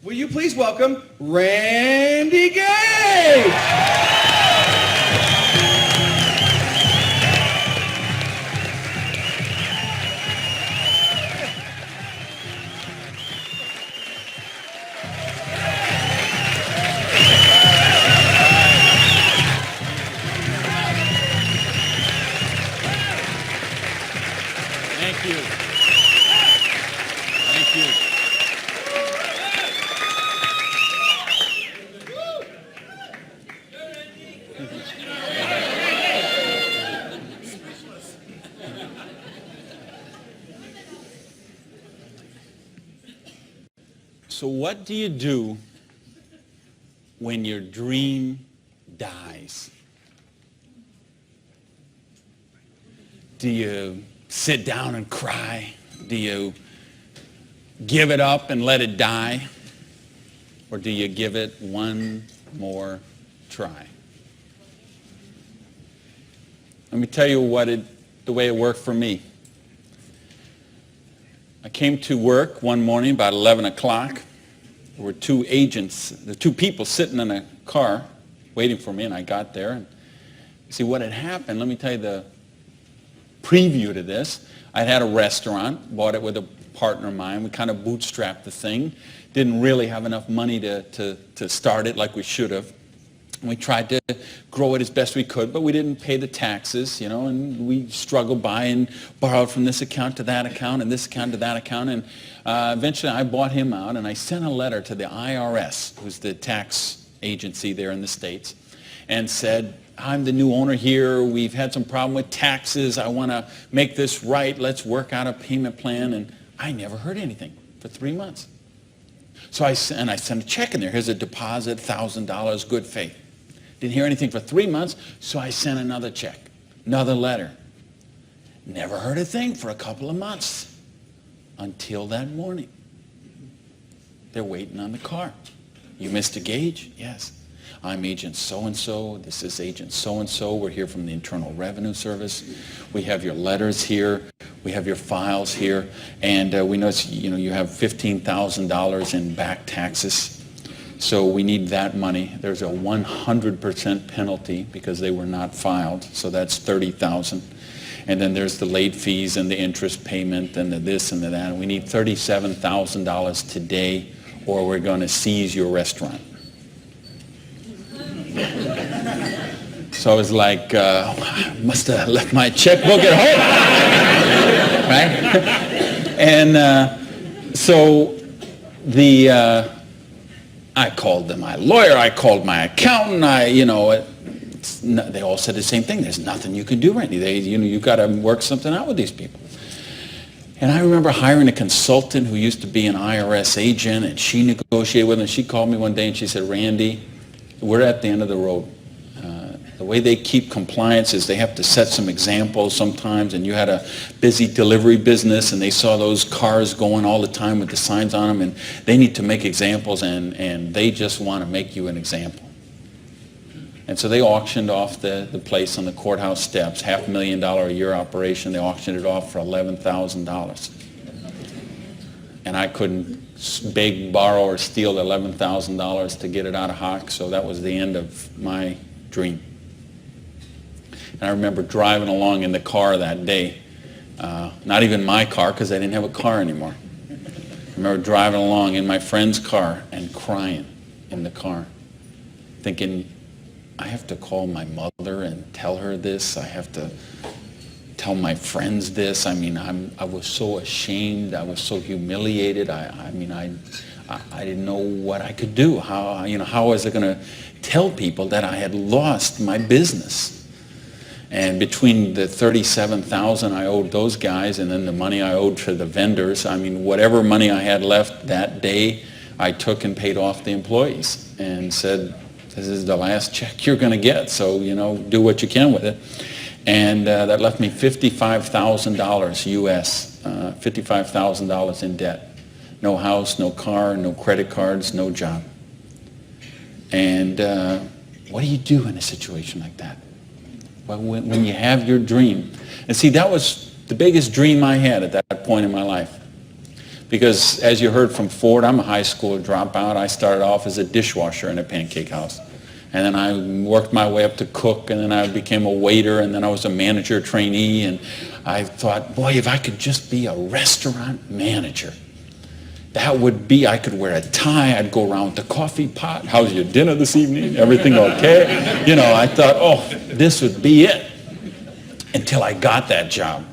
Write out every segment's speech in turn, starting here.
Will you please welcome Randy Gage? Thank you. Thank you. So what do you do when your dream dies? Do you sit down and cry? Do you give it up and let it die? Or do you give it one more try? Let me tell you the way it worked for me. I came to work one morning about 11 o'clock. There were two people sitting in a car waiting for me, and I got there. And see what had happened, let me tell you the preview to this. I had a restaurant, bought it with a partner of mine. We kind of bootstrapped the thing. Didn't really have enough money to start it like we should have. We tried to grow it as best we could, but we didn't pay the taxes, you know, and we struggled by and borrowed from this account to that account and this account to that account. And eventually I bought him out, and I sent a letter to the IRS, who's the tax agency there in the States, and said, I'm the new owner here. We've had some problem with taxes. I want to make this right. Let's work out a payment plan. And I never heard anything for 3 months. So I sent a check in there. Here's a deposit, $1,000, good faith. Didn't hear anything for 3 months, so I sent another check, another letter. Never heard a thing for a couple of months until that morning. They're waiting on the car. You Mr. Gage? Yes. I'm Agent so-and-so. This is Agent so-and-so. We're here from the Internal Revenue Service. We have your letters here. We have your files here. And we notice, you have $15,000 in back taxes. So we need that money. There's a 100% penalty because they were not filed. So that's $30,000. And then there's the late fees and the interest payment and the this and the that. And we need $37,000 today, or we're going to seize your restaurant. So I was like, I must have left my checkbook at home, right? And so I called my lawyer, I called my accountant, they all said the same thing. There's nothing you can do, Randy. You've got to work something out with these people. And I remember hiring a consultant who used to be an IRS agent, and she negotiated with him. She called me one day and she said, Randy, we're at the end of the road. The way they keep compliance is they have to set some examples sometimes, and you had a busy delivery business and they saw those cars going all the time with the signs on them, and they need to make examples, and they just want to make you an example. And so they auctioned off the place on the courthouse steps, $500,000 a year operation. They auctioned it off for $11,000. And I couldn't beg, borrow, or steal $11,000 to get it out of hock, so that was the end of my dream. And I remember driving along in the car that day, not even my car because I didn't have a car anymore. I remember driving along in my friend's car and crying in the car, thinking, I have to call my mother and tell her this. I have to tell my friends this. I mean, I was so ashamed. I was so humiliated. I didn't know what I could do. How was I going to tell people that I had lost my business? And between the $37,000 I owed those guys and then the money I owed to the vendors, whatever money I had left that day, I took and paid off the employees and said, this is the last check you're going to get, so, do what you can with it. And that left me $55,000 US, $55,000 in debt. No house, no car, no credit cards, no job. And what do you do in a situation like that? Well, when you have your dream. And see, that was the biggest dream I had at that point in my life. Because as you heard from Ford, I'm a high school dropout. I started off as a dishwasher in a pancake house. And then I worked my way up to cook, and then I became a waiter, and then I was a manager trainee. And I thought, boy, if I could just be a restaurant manager, that would be, I could wear a tie, I'd go around with the coffee pot. How's your dinner this evening? Everything okay? You know, I thought, oh, this would be it. Until I got that job.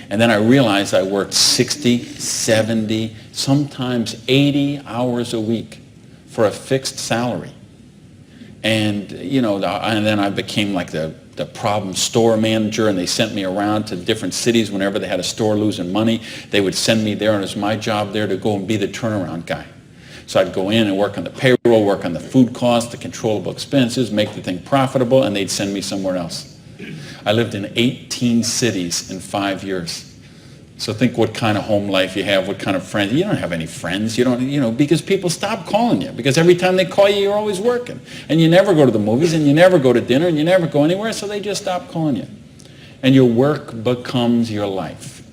And then I realized I worked 60, 70, sometimes 80 hours a week for a fixed salary. And, you know, and then I became like the problem store manager, and they sent me around to different cities whenever they had a store losing money. They would send me there, and it was my job there to go and be the turnaround guy. So I'd go in and work on the payroll, work on the food costs, the controllable expenses, make the thing profitable, and they'd send me somewhere else. I lived in 18 cities in 5 years. So think what kind of home life you have, what kind of friends. You don't have any friends. You don't, you know, because people stop calling you. Because every time they call you, you're always working. And you never go to the movies, and you never go to dinner, and you never go anywhere, so they just stop calling you. And your work becomes your life.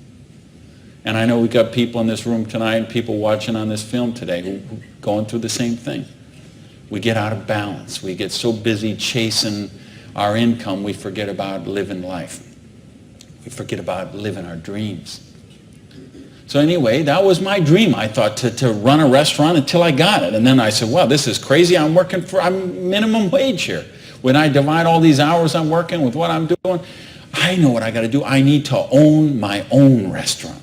And I know we got people in this room tonight and people watching on this film today who going through the same thing. We get out of balance. We get so busy chasing our income, we forget about living life. We forget about living our dreams. So anyway, that was my dream. I thought to run a restaurant until I got it. And then I said, well, this is crazy. I'm minimum wage here. When I divide all these hours I'm working with what I'm doing, I know what I got to do. I need to own my own restaurant.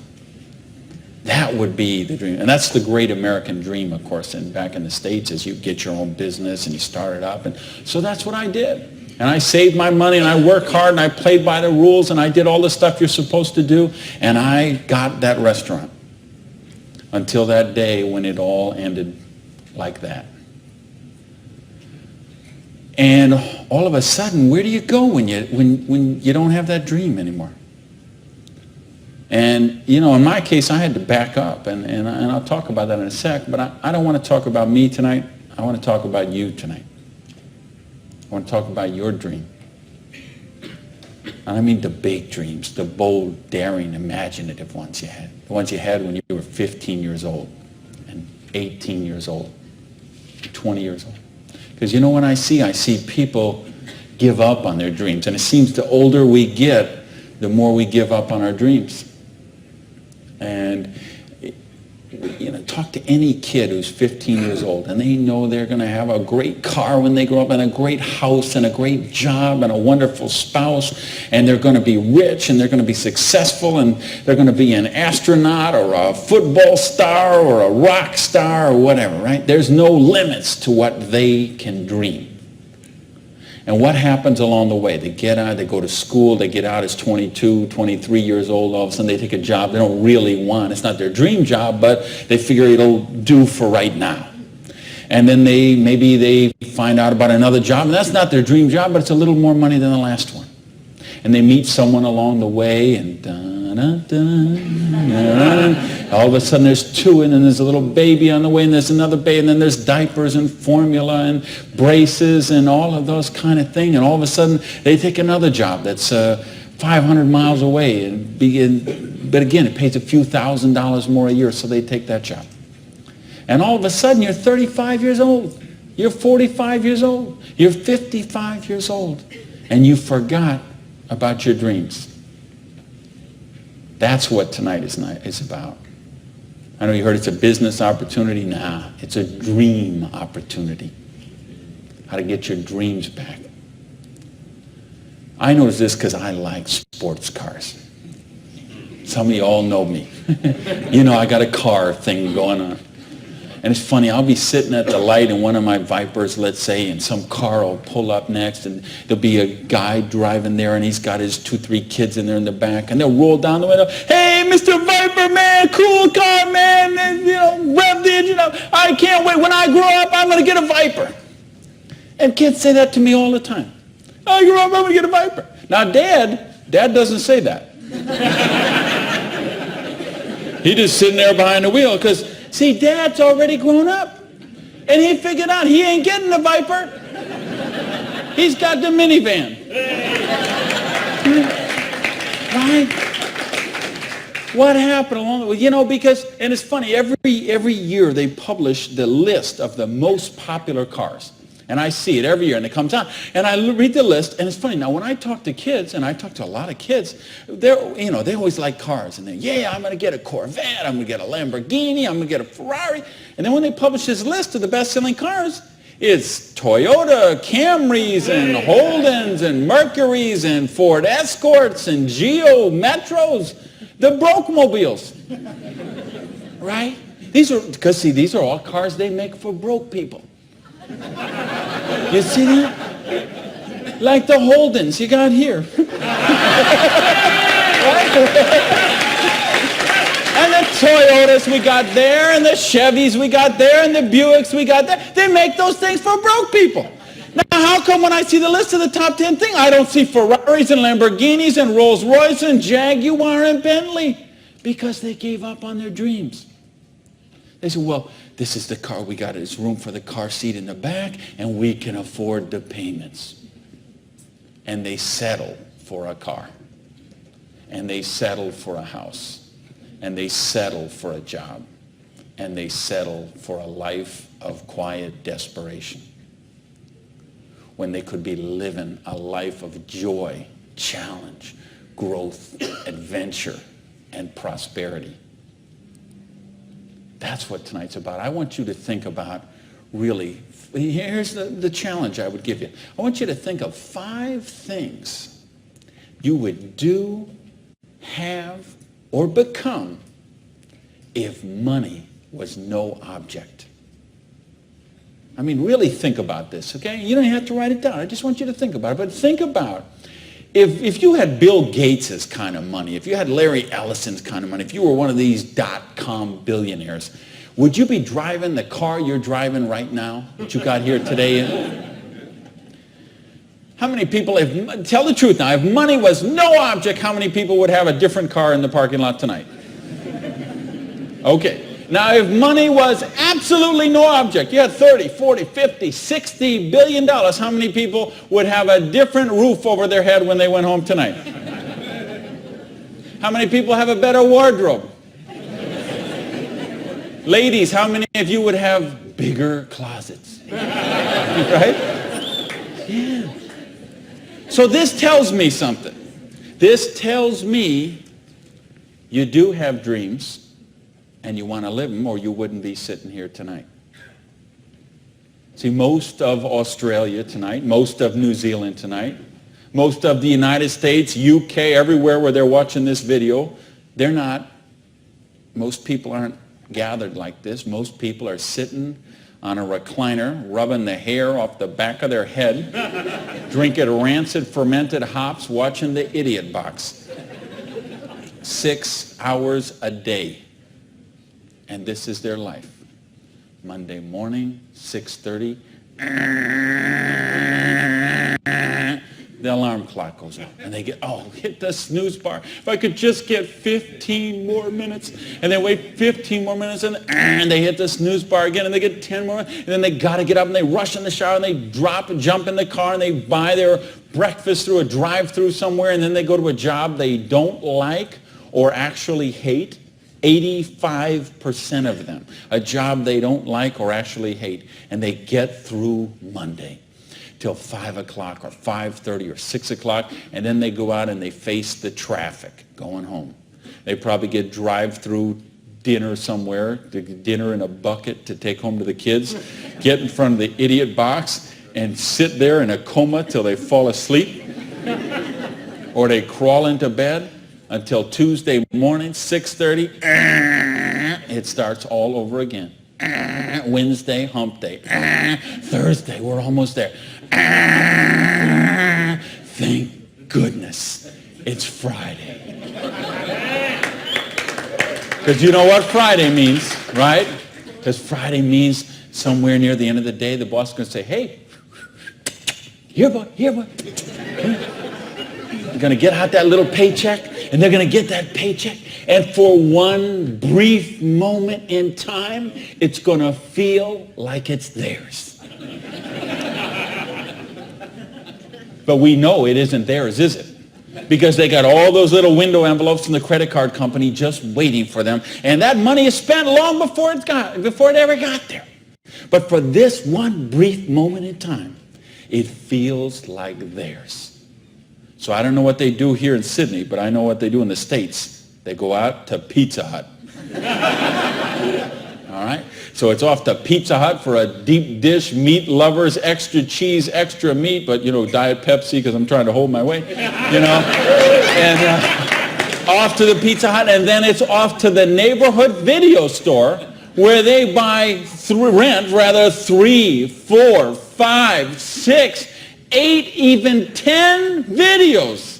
That would be the dream. And that's the great American dream, of course, and back in the States, is you get your own business and you start it up. And so that's what I did. And I saved my money, and I worked hard, and I played by the rules, and I did all the stuff you're supposed to do, and I got that restaurant until that day when it all ended like that. And all of a sudden, where do you go when you don't have that dream anymore? And, you know, in my case, I had to back up, and I'll talk about that in a sec, but I don't want to talk about me tonight. I want to talk about you tonight. I want to talk about your dream. And I mean the big dreams, the bold, daring, imaginative ones you had. The ones you had when you were 15 years old and 18 years old, 20 years old. Because you know what I see people give up on their dreams. And it seems the older we get, the more we give up on our dreams. And you know, talk to any kid who's 15 years old, and they know they're going to have a great car when they grow up, and a great house, and a great job, and a wonderful spouse, and they're going to be rich, and they're going to be successful, and they're going to be an astronaut or a football star or a rock star or whatever, right? There's no limits to what they can dream. And what happens along the way? They get out, they go to school, they get out as 22, 23 years old, all of a sudden they take a job they don't really want. It's not their dream job, but they figure it'll do for right now. And then maybe they find out about another job, and that's not their dream job, but it's a little more money than the last one. And they meet someone along the way, and all of a sudden there's two, and then there's a little baby on the way, and there's another baby, and then there's diapers and formula and braces and all of those kind of things. And all of a sudden they take another job that's 500 miles away, but again, it pays a few $1,000s more a year, so they take that job. And all of a sudden you're 35 years old, you're 45 years old, you're 55 years old, and you forgot about your dreams. That's what tonight is about. I know you heard it's a business opportunity. Nah, it's a dream opportunity. How to get your dreams back. I know this because I like sports cars. Some of you all know me. You know, I got a car thing going on. And it's funny, I'll be sitting at the light in one of my Vipers, let's say, and some car will pull up next, and there'll be a guy driving there, and he's got his 2-3 kids in there in the back, and they'll roll down the window, hey, Mr. Viper, man, cool car, man, and, you know, rev the engine up. I can't wait. When I grow up, I'm going to get a Viper. And kids say that to me all the time. I grow up, I'm going to get a Viper. Now, Dad doesn't say that. He's just sitting there behind the wheel, because see, Dad's already grown up. And he figured out he ain't getting the Viper. He's got the minivan. Right? What happened along the way? You know, because, and it's funny, every year they publish the list of the most popular cars. And I see it every year, and it comes out. And I read the list, and it's funny. Now, when I talk to kids, and I talk to a lot of kids, they always like cars. And I'm going to get a Corvette. I'm going to get a Lamborghini. I'm going to get a Ferrari. And then when they publish this list of the best-selling cars, it's Toyota Camrys and Holdens and Mercurys and Ford Escorts and Geo Metros, the broke mobiles, right? These are all cars they make for broke people. You see that? Like the Holdens you got here. And the Toyotas we got there, and the Chevys we got there, and the Buicks we got there. They make those things for broke people. Now, how come when I see the list of the top 10 things, I don't see Ferraris and Lamborghinis and Rolls Royce and Jaguar and Bentley? Because they gave up on their dreams. They said, well, this is the car we got. It's room for the car seat in the back, and we can afford the payments. And they settle for a car. And they settle for a house. And they settle for a job. And they settle for a life of quiet desperation. When they could be living a life of joy, challenge, growth, adventure, and prosperity. That's what tonight's about. I want you to think about, really, here's the challenge I would give you. I want you to think of 5 things you would do, have, or become if money was no object. I mean, really think about this, okay? You don't have to write it down. I just want you to think about it. But think about if you had Bill Gates' kind of money, if you had Larry Ellison's kind of money, if you were one of these dot-com billionaires, would you be driving the car you're driving right now that you got here today? How many people, tell the truth now, if money was no object, how many people would have a different car in the parking lot tonight? Okay. Now, if money was absolutely no object, you had 30, 40, 50, 60 billion dollars, how many people would have a different roof over their head when they went home tonight? How many people have a better wardrobe? Ladies, how many of you would have bigger closets? Right? Yeah. So this tells me something. This tells me you do have dreams. And you want to live them, or you wouldn't be sitting here tonight. See, most of Australia tonight, most of New Zealand tonight, most of the United States, UK, everywhere where they're watching this video, most people aren't gathered like this. Most people are sitting on a recliner, rubbing the hair off the back of their head, drinking rancid fermented hops, watching the Idiot Box. 6 hours a day. And this is their life. Monday morning, 6:30, the alarm clock goes off. And they hit the snooze bar. If I could just get 15 more minutes. And they wait 15 more minutes, and they hit the snooze bar again, and they get 10 more minutes. And then they got to get up, and they rush in the shower, and they jump in the car, and they buy their breakfast through a drive-through somewhere, and then they go to a job they don't like or actually hate. 85% of them, a job they don't like or actually hate, and they get through Monday till 5 o'clock or 5:30 or 6 o'clock, and then they go out and they face the traffic going home. They probably get drive-through dinner somewhere, dinner in a bucket to take home to the kids, get in front of the Idiot Box and sit there in a coma till they fall asleep, or they crawl into bed. Until Tuesday morning, 6:30, it starts all over again. Wednesday, hump day. Thursday, we're almost there. Thank goodness it's Friday. Because you know what Friday means, right? Because Friday means somewhere near the end of the day, the boss is going to say, hey, here, boy. You're going to get out that little paycheck. And they're going to get that paycheck. And for one brief moment in time, it's going to feel like it's theirs. But we know it isn't theirs, is it? because they got all those little window envelopes from the credit card company just waiting for them. And that money is spent long before it ever got there. But for this one brief moment in time, it feels like theirs. So I don't know what they do here in Sydney, but I know what they do in the States. They go out to Pizza Hut. All right? So it's off to Pizza Hut for a deep dish, meat lovers, extra cheese, extra meat, but, Diet Pepsi because I'm trying to hold my weight, And off to the Pizza Hut, and then it's off to the neighborhood video store where they rent 3, 4, 5, 6, 8, even 10 videos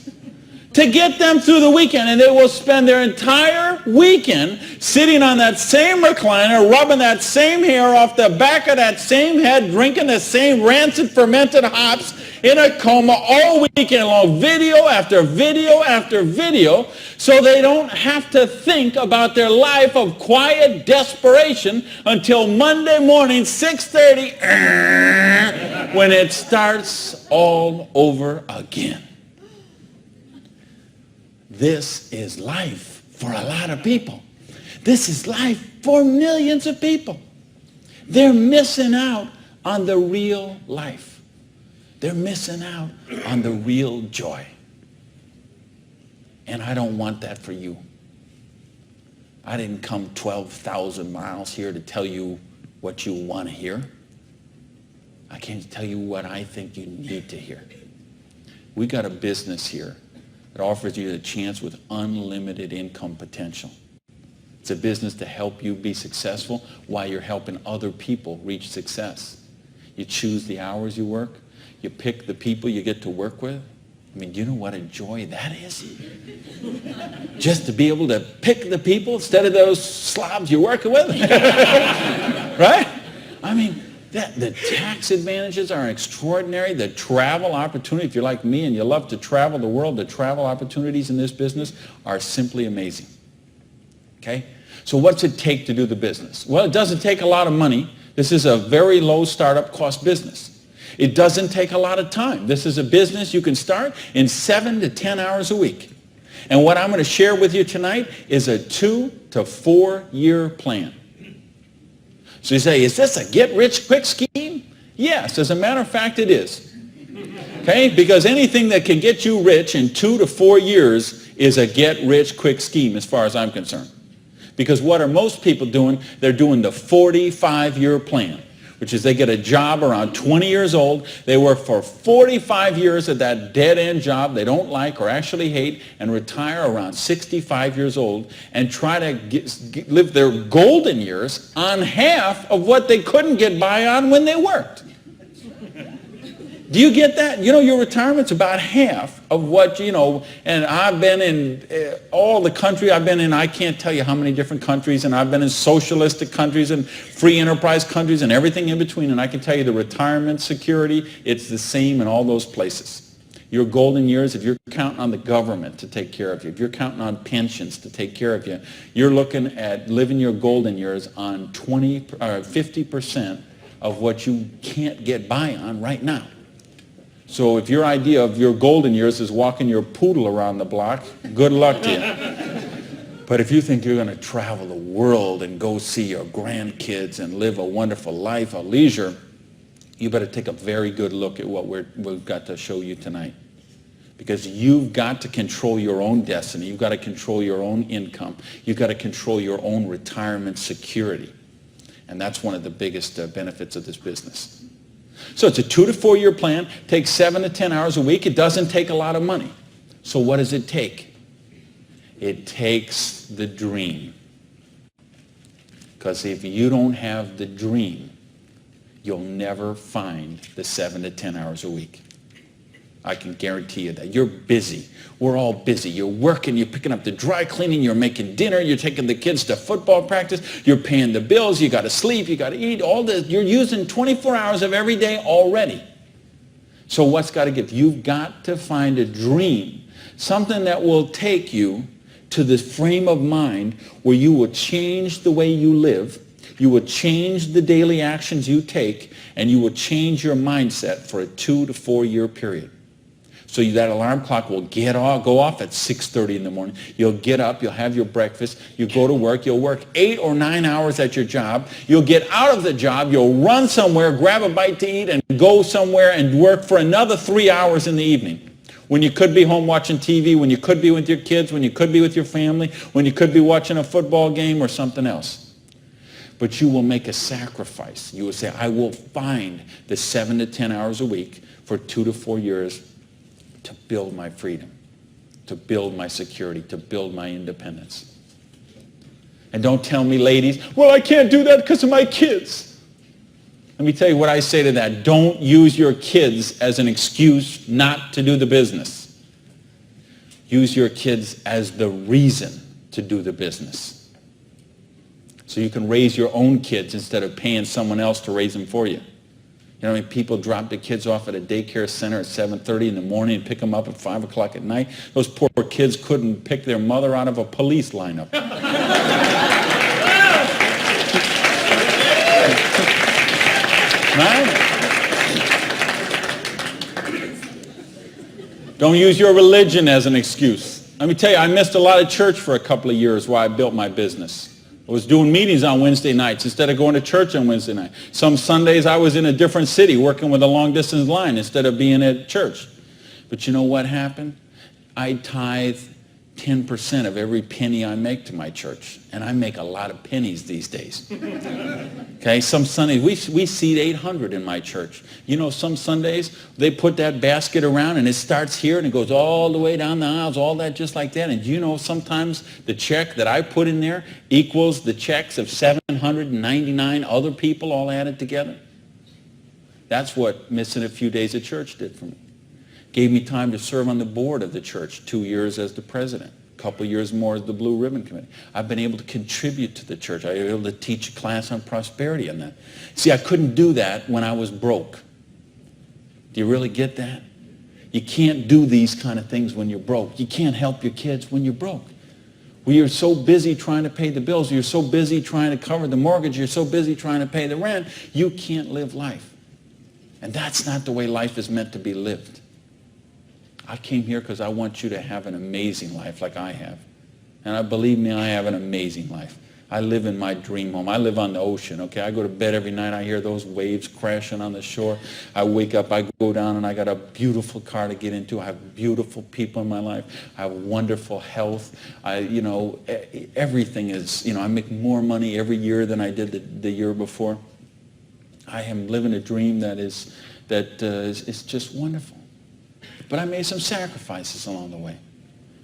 to get them through the weekend. And they will spend their entire weekend sitting on that same recliner, rubbing that same hair off the back of that same head, drinking the same rancid fermented hops in a coma all weekend long, video after video after video, so they don't have to think about their life of quiet desperation until Monday morning, 6:30, when it starts all over again. This is life for a lot of people. This is life for millions of people. They're missing out on the real life. They're missing out on the real joy. And I don't want that for you. I didn't come 12,000 miles here to tell you what you want to hear. I came to tell you what I think you need to hear. We got a business here that offers you a chance with unlimited income potential. It's a business to help you be successful while you're helping other people reach success. You choose the hours you work. You pick the people you get to work with. I mean, do you know what a joy that is? Just to be able to pick the people instead of those slobs you're working with. Right? I mean, the tax advantages are extraordinary. The travel opportunity, if you're like me and you love to travel the world, the travel opportunities in this business are simply amazing. Okay? So what's it take to do the business? Well, it doesn't take a lot of money. This is a very low startup cost business. It doesn't take a lot of time. This is a business you can start in 7 to 10 hours a week. And what I'm going to share with you tonight is a 2 to 4 year plan. So you say, is this a get-rich-quick scheme? Yes, as a matter of fact, it is. Okay? Because anything that can get you rich in 2 to 4 years is a get-rich-quick scheme as far as I'm concerned. Because what are most people doing? They're doing the 45-year plan, which is they get a job around 20 years old. They work for 45 years at that dead-end job they don't like or actually hate and retire around 65 years old and try to live their golden years on half of what they couldn't get by on when they worked. Do you get that? You know, your retirement's about half of what, and I've been in all the country I've been in. I can't tell you how many different countries, and I've been in socialistic countries and free enterprise countries and everything in between, and I can tell you the retirement security, it's the same in all those places. Your golden years, if you're counting on the government to take care of you, if you're counting on pensions to take care of you, you're looking at living your golden years on 50% of what you can't get by on right now. So if your idea of your golden years is walking your poodle around the block, good luck to you. But if you think you're going to travel the world and go see your grandkids and live a wonderful life of leisure, you better take a very good look at what we've got to show you tonight. Because you've got to control your own destiny. You've got to control your own income. You've got to control your own retirement security. And that's one of the biggest benefits of this business. So it's a 2 to 4 year plan, takes 7 to 10 hours a week. It doesn't take a lot of money. So what does it take? It takes the dream. Because if you don't have the dream, you'll never find the 7 to 10 hours a week. I can guarantee you that. You're busy. We're all busy. You're working, you're picking up the dry cleaning, you're making dinner, you're taking the kids to football practice, you're paying the bills, you got to sleep, you got to eat, all this. You're using 24 hours of every day already. So what's got to get? You've got to find a dream, something that will take you to the frame of mind where you will change the way you live, you will change the daily actions you take, and you will change your mindset for a 2 to 4 year period. So that alarm clock will go off at 6:30 in the morning. You'll get up, you'll have your breakfast, you go to work, you'll work 8 or 9 hours at your job. You'll get out of the job, you'll run somewhere, grab a bite to eat, and go somewhere and work for another 3 hours in the evening. When you could be home watching TV, when you could be with your kids, when you could be with your family, when you could be watching a football game or something else. But you will make a sacrifice. You will say, I will find the 7 to 10 hours a week for 2 to 4 years to build my freedom, to build my security, to build my independence. And don't tell me, ladies, well, I can't do that because of my kids. Let me tell you what I say to that. Don't use your kids as an excuse not to do the business. Use your kids as the reason to do the business. So you can raise your own kids instead of paying someone else to raise them for you. You know, I mean, people drop the kids off at a daycare center at 7:30 in the morning and pick them up at 5 o'clock at night. Those poor kids couldn't pick their mother out of a police lineup. Right? Don't use your religion as an excuse. Let me tell you, I missed a lot of church for a couple of years while I built my business. I was doing meetings on Wednesday nights instead of going to church on Wednesday night. Some Sundays I was in a different city working with a long-distance line instead of being at church. But you know what happened? I tithe 10% of every penny I make to my church. And I make a lot of pennies these days. Okay, some Sundays, we seat 800 in my church. You know, some Sundays, they put that basket around and it starts here and it goes all the way down the aisles, all that just like that. And you know, sometimes the check that I put in there equals the checks of 799 other people all added together. That's what missing a few days of church did for me. Gave me time to serve on the board of the church, 2 years as the president, a couple years more as the Blue Ribbon Committee. I've been able to contribute to the church. I was able to teach a class on prosperity and that. See, I couldn't do that when I was broke. Do you really get that? You can't do these kind of things when you're broke. You can't help your kids when you're broke. When you're so busy trying to pay the bills, you're so busy trying to cover the mortgage, you're so busy trying to pay the rent, you can't live life. And that's not the way life is meant to be lived. I came here because I want you to have an amazing life like I have. And believe me, I have an amazing life. I live in my dream home. I live on the ocean, okay? I go to bed every night. I hear those waves crashing on the shore. I wake up, I go down, and I got a beautiful car to get into. I have beautiful people in my life. I have wonderful health. Everything is, I make more money every year than I did the year before. I am living a dream that is just wonderful. But I made some sacrifices along the way.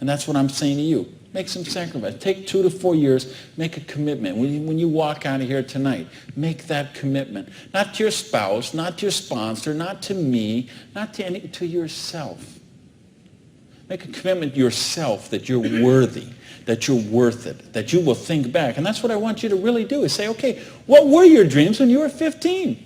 And that's what I'm saying to you. Make some sacrifices. Take 2 to 4 years. Make a commitment. When you walk out of here tonight, make that commitment. Not to your spouse, not to your sponsor, not to me, not to yourself. Make a commitment to yourself that you're worthy, that you're worth it, that you will think back. And that's what I want you to really do is say, okay, what were your dreams when you were 15?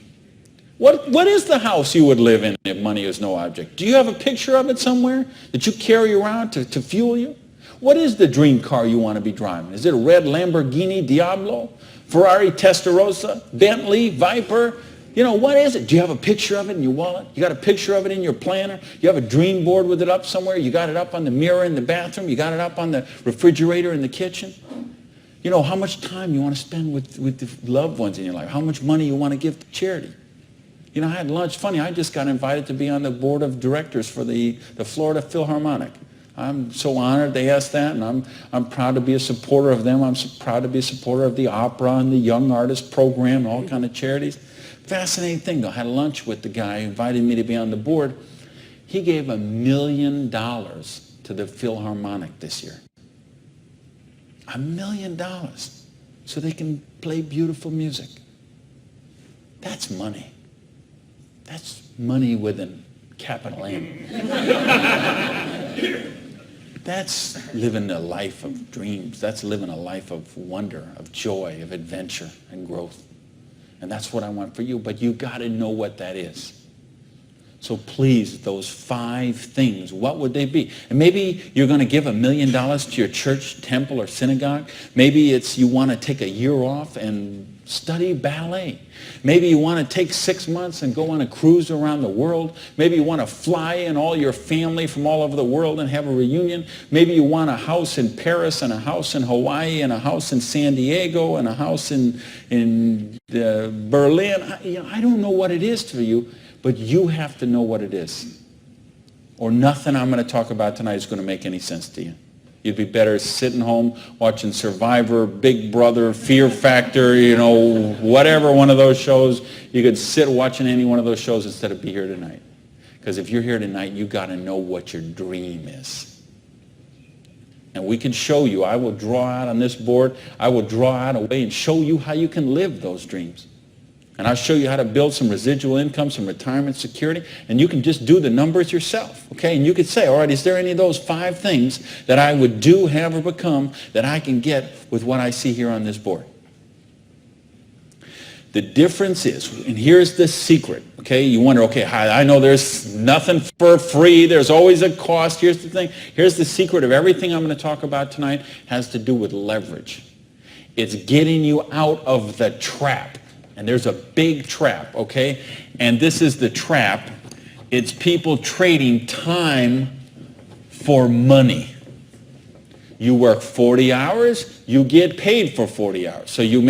What is the house you would live in if money is no object? Do you have a picture of it somewhere that you carry around to fuel you? What is the dream car you want to be driving? Is it a red Lamborghini Diablo, Ferrari Testarossa, Bentley, Viper? What is it? Do you have a picture of it in your wallet? You got a picture of it in your planner? You have a dream board with it up somewhere? You got it up on the mirror in the bathroom? You got it up on the refrigerator in the kitchen? How much time you want to spend with the loved ones in your life? How much money you want to give to charity? I had lunch. Funny, I just got invited to be on the board of directors for the Florida Philharmonic. I'm so honored they asked that, and I'm proud to be a supporter of them. I'm proud to be a supporter of the opera and the Young Artist Program and all kind of charities. Fascinating thing, though. I had lunch with the guy who invited me to be on the board. He gave $1 million to the Philharmonic this year. $1 million so they can play beautiful music. That's money. That's money with a capital M. That's living a life of dreams. That's living a life of wonder, of joy, of adventure and growth. And that's what I want for you. But you got to know what that is. So please, those 5 things, what would they be? And maybe you're going to give $1 million to your church, temple, or synagogue. Maybe it's you want to take a year off and study ballet. Maybe you want to take 6 months and go on a cruise around the world. Maybe you want to fly in all your family from all over the world and have a reunion. Maybe you want a house in Paris and a house in Hawaii and a house in San Diego and a house in Berlin. I don't know what it is for you, but you have to know what it is. Or nothing I'm going to talk about tonight is going to make any sense to you. You'd be better sitting home watching Survivor, Big Brother, Fear Factor, whatever one of those shows. You could sit watching any one of those shows instead of be here tonight. Because if you're here tonight, you got to know what your dream is. And we can show you. I will draw out on this board. I will draw out a way and show you how you can live those dreams. And I'll show you how to build some residual income, some retirement security, and you can just do the numbers yourself, okay? And you could say, all right, is there any of those 5 things that I would do, have, or become that I can get with what I see here on this board? The difference is, and here's the secret, okay? You wonder, okay, I know there's nothing for free. There's always a cost. Here's the thing. Here's the secret of everything I'm going to talk about tonight has to do with leverage. It's getting you out of the trap. And there's a big trap, okay? And this is the trap. It's people trading time for money. You work 40 hours, you get paid for 40 hours. So you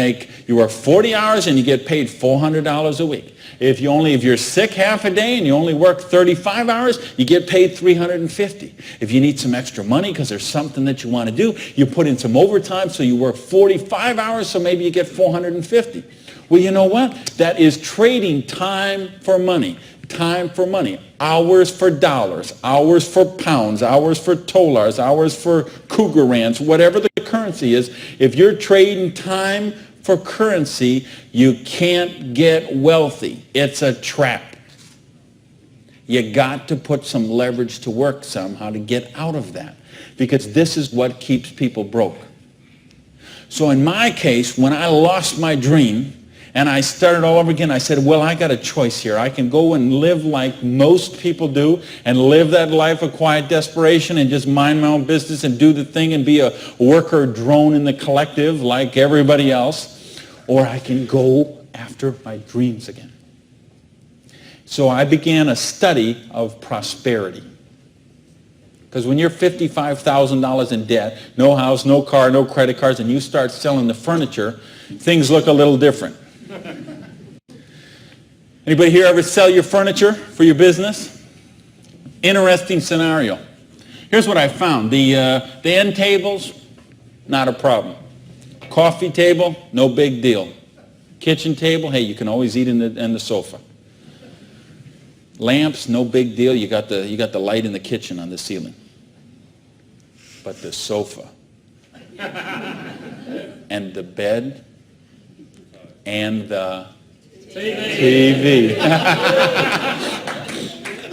work 40 hours and you get paid $400 a week. If you're sick half a day and you only work 35 hours, you get paid $350. If you need some extra money because there's something that you want to do, you put in some overtime, so you work 45 hours, so maybe you get $450. Well, you know what? That is trading time for money. Time for money. Hours for dollars. Hours for pounds. Hours for dollars. Hours for cougar rands. Whatever the currency is. If you're trading time for currency, you can't get wealthy. It's a trap. You got to put some leverage to work somehow to get out of that. Because this is what keeps people broke. So in my case, when I lost my dream, and I started all over again, I said, well, I got a choice here. I can go and live like most people do and live that life of quiet desperation and just mind my own business and do the thing and be a worker drone in the collective like everybody else. Or I can go after my dreams again. So I began a study of prosperity. Because when you're $55,000 in debt, no house, no car, no credit cards, and you start selling the furniture, things look a little different. Anybody here ever sell your furniture for your business? Interesting scenario. Here's what I found. The end tables, not a problem. Coffee table, no big deal. Kitchen table, hey, you can always eat in the sofa. Lamps, no big deal. You got the light in the kitchen on the ceiling. But the sofa and the bed and the TV.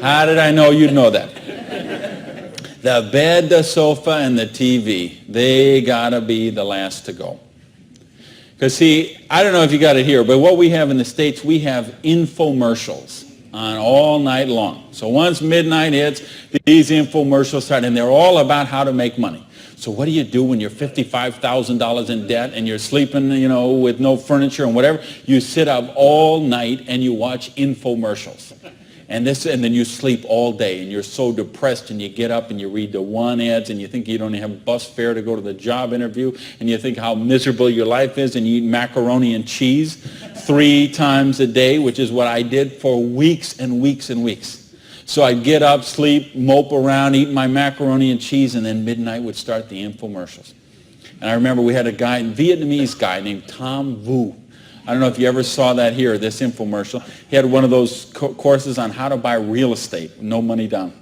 How did I know you'd know that? The bed, the sofa, and the TV, they gotta be the last to go. Because see, I don't know if you got it here, but what we have in the States, we have infomercials on all night long. So once midnight hits, these infomercials start, and they're all about how to make money. So what do you do when you're $55,000 in debt and you're sleeping, with no furniture and whatever? You sit up all night and you watch infomercials. And then you sleep all day and you're so depressed, and you get up and you read the one ads and you think you don't have bus fare to go to the job interview, and you think how miserable your life is, and you eat macaroni and cheese 3 times a day, which is what I did for weeks and weeks and weeks. So I'd get up, sleep, mope around, eat my macaroni and cheese, and then midnight would start the infomercials. And I remember we had a Vietnamese guy named Tom Vu. I don't know if you ever saw that here, this infomercial. He had one of those courses on how to buy real estate, no money down.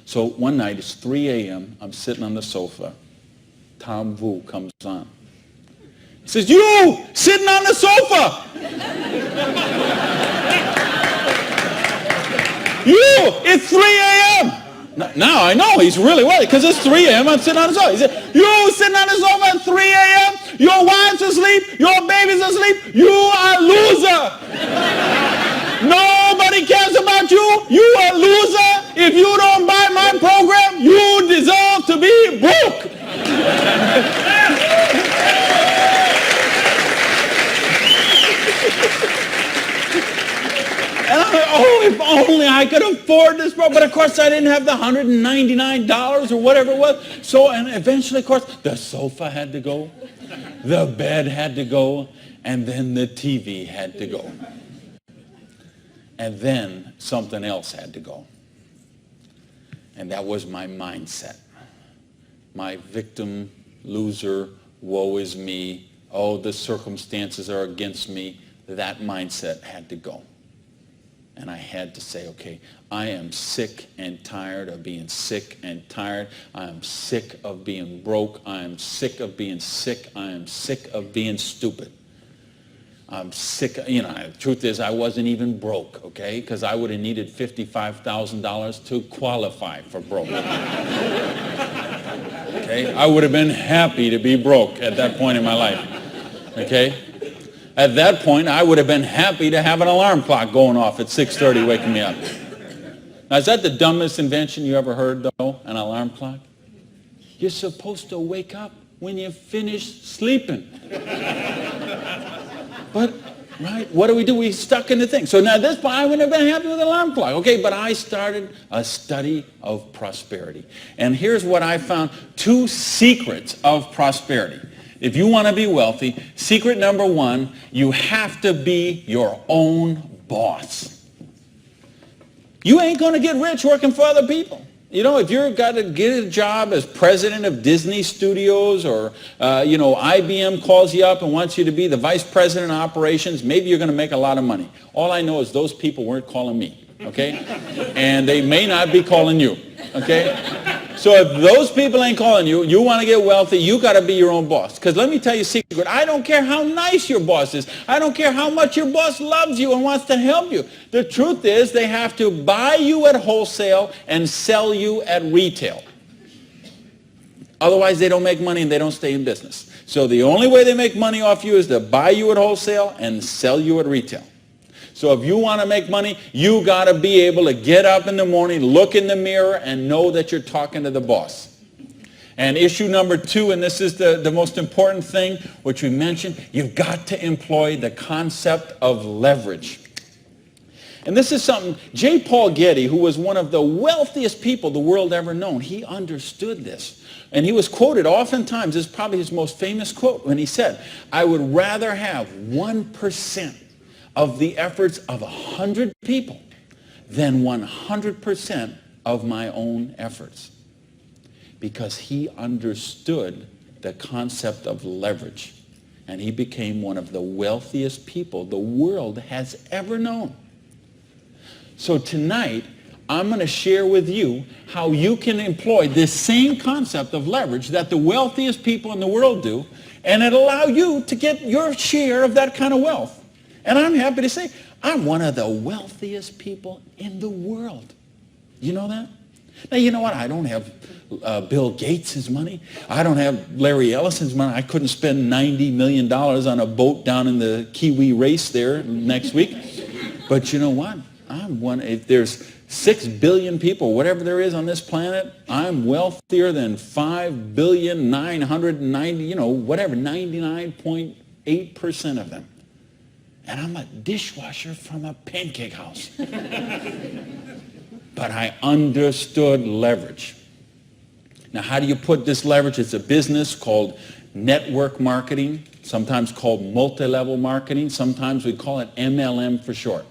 So one night, it's 3 a.m., I'm sitting on the sofa. Tom Vu comes on. He says, "You, sitting on the sofa! You, it's 3 a.m. Now I know he's really worried because it's 3 a.m. I'm sitting on the sofa. He said, "You sitting on the sofa at 3 a.m. Your wife's asleep. Your baby's asleep. You are a loser. Nobody cares about you? You a loser. If you don't buy my program, you deserve to be broke. And I'm like, oh, if only I could afford this program. But of course, I didn't have the $199 or whatever it was. So, and eventually, of course, the sofa had to go, the bed had to go, and then the TV had to go. And then something else had to go. And that was my mindset. My victim, loser, woe is me, oh, the circumstances are against me. That mindset had to go. And I had to say, okay, I am sick and tired of being sick and tired. I am sick of being broke. I am sick of being sick. I am sick of being stupid. I'm sick, you know, the truth is I wasn't even broke, okay? Because I would have needed $55,000 to qualify for broke. Okay? I would have been happy to be broke at that point in my life, okay? At that point, I would have been happy to have an alarm clock going off at 6:30 waking me up. Now, is that the dumbest invention you ever heard, though, an alarm clock? You're supposed to wake up when you finish sleeping. But, right, what do? We stuck in the thing. So now at this point, I wouldn't have been happy with an alarm clock. Okay, but I started a study of prosperity. And here's what I found, 2 secrets of prosperity. If you want to be wealthy, secret number 1, you have to be your own boss. You ain't going to get rich working for other people. You know, if you've got to get a job as president of Disney Studios or, you know, IBM calls you up and wants you to be the vice president of operations, maybe you're going to make a lot of money. All I know is those people weren't calling me, okay? And they may not be calling you, okay? So if those people ain't calling you, you want to get wealthy, you got to be your own boss. Because let me tell you a secret. I don't care how nice your boss is. I don't care how much your boss loves you and wants to help you. The truth is they have to buy you at wholesale and sell you at retail. Otherwise, they don't make money and they don't stay in business. So the only way they make money off you is to buy you at wholesale and sell you at retail. So if you want to make money, you got to be able to get up in the morning, look in the mirror, and know that you're talking to the boss. And issue number 2, and this is the most important thing, which we mentioned, you've got to employ the concept of leverage. And this is something, J. Paul Getty, who was one of the wealthiest people the world ever known, he understood this. And he was quoted oftentimes, this is probably his most famous quote, when he said, I would rather have 1% of the efforts of 100 people than 100% of my own efforts. Because he understood the concept of leverage. And he became one of the wealthiest people the world has ever known. So tonight, I'm going to share with you how you can employ this same concept of leverage that the wealthiest people in the world do, and it'll allow you to get your share of that kind of wealth. And I'm happy to say, I'm one of the wealthiest people in the world. You know that? Now, you know what? I don't have Bill Gates' money. I don't have Larry Ellison's money. I couldn't spend $90 million on a boat down in the Kiwi race there next week. But you know what? I'm one, if there's 6 billion people, whatever there is on this planet, I'm wealthier than 5,990,000, you know, whatever, 99.8% of them. And I'm a dishwasher from a pancake house. But I understood leverage. Now, how do you put this leverage? It's a business called network marketing, sometimes called multi-level marketing. Sometimes we call it MLM for short.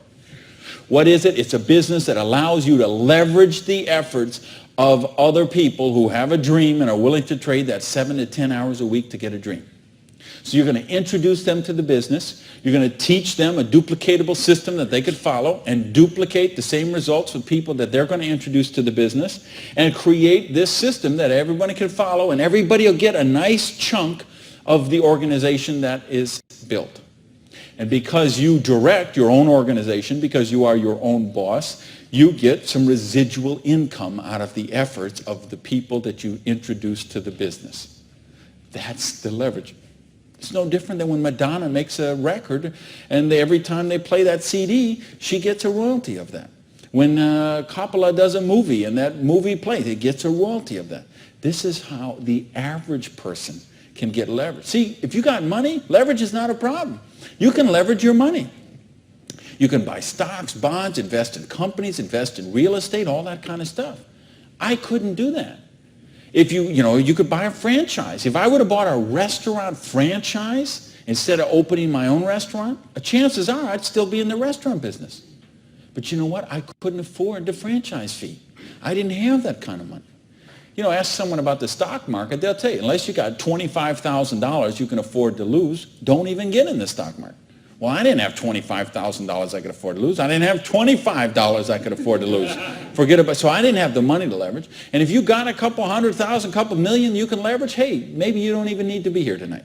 What is it? It's a business that allows you to leverage the efforts of other people who have a dream and are willing to trade that 7 to 10 hours a week to get a dream. So you're going to introduce them to the business. You're going to teach them a duplicatable system that they could follow and duplicate the same results with people that they're going to introduce to the business and create this system that everybody can follow, and everybody will get a nice chunk of the organization that is built. And because you direct your own organization, because you are your own boss, you get some residual income out of the efforts of the people that you introduce to the business. That's the leverage. It's no different than when Madonna makes a record and every time they play that CD, she gets a royalty of that. When Coppola does a movie and that movie plays, it gets a royalty of that. This is how the average person can get leverage. See, if you got money, leverage is not a problem. You can leverage your money. You can buy stocks, bonds, invest in companies, invest in real estate, all that kind of stuff. I couldn't do that. If you could buy a franchise. If I would have bought a restaurant franchise instead of opening my own restaurant, chances are I'd still be in the restaurant business. But you know what? I couldn't afford the franchise fee. I didn't have that kind of money. Ask someone about the stock market, they'll tell you, unless you got $25,000 you can afford to lose, don't even get in the stock market. Well, I didn't have $25,000 I could afford to lose. I didn't have $25 I could afford to lose. Forget about it. So I didn't have the money to leverage. And if you got a couple $100,000, couple million you can leverage, hey, maybe you don't even need to be here tonight.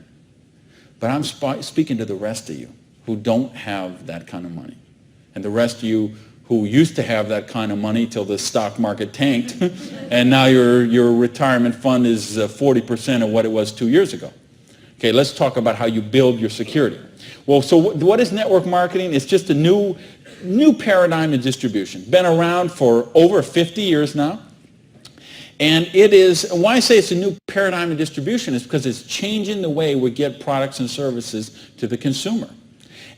But I'm speaking to the rest of you who don't have that kind of money. And the rest of you who used to have that kind of money till the stock market tanked, and now your retirement fund is 40% of what it was 2 years ago. Okay, let's talk about how you build your security. Well, so what is network marketing? It's just a new paradigm in distribution. Been around for over 50 years now. And it is, why I say it's a new paradigm in distribution is because it's changing the way we get products and services to the consumer.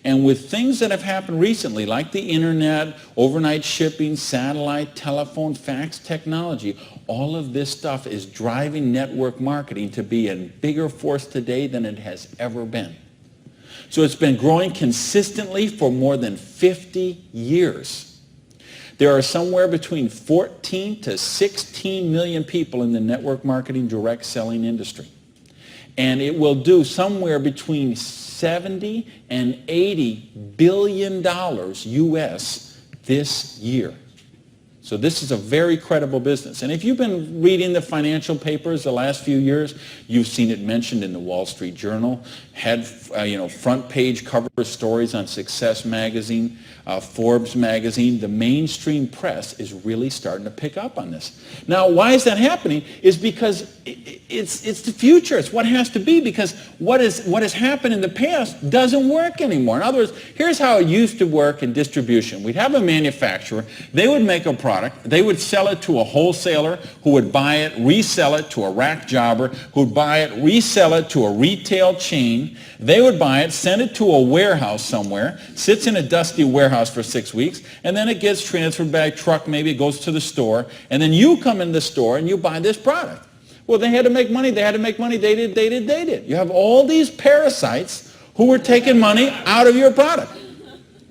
And with things that have happened recently, like the internet, overnight shipping, satellite, telephone, fax technology, all of this stuff is driving network marketing to be a bigger force today than it has ever been. So it's been growing consistently for more than 50 years. There are somewhere between 14 to 16 million people in the network marketing direct selling industry. And it will do somewhere between 70 and 80 billion dollars US this year. So this is a very credible business. And if you've been reading the financial papers the last few years, you've seen it mentioned in the Wall Street Journal, had front page cover stories on Success magazine, Forbes magazine. The mainstream press is really starting to pick up on this. Now, why is that happening? Is because it's the future. It's what has to be, because what has happened in the past doesn't work anymore. In other words, here's how it used to work in distribution. We'd have a manufacturer. They would make a product. They would sell it to a wholesaler who would buy it, resell it to a rack jobber who would buy it, resell it to a retail chain. They would buy it, send it to a warehouse somewhere, sits in a dusty warehouse for 6 weeks, and then it gets transferred by truck. Maybe it goes to the store, and then you come in the store and you buy this product. Well, they had to make money. They had to make money. They did. You have all these parasites who were taking money out of your product.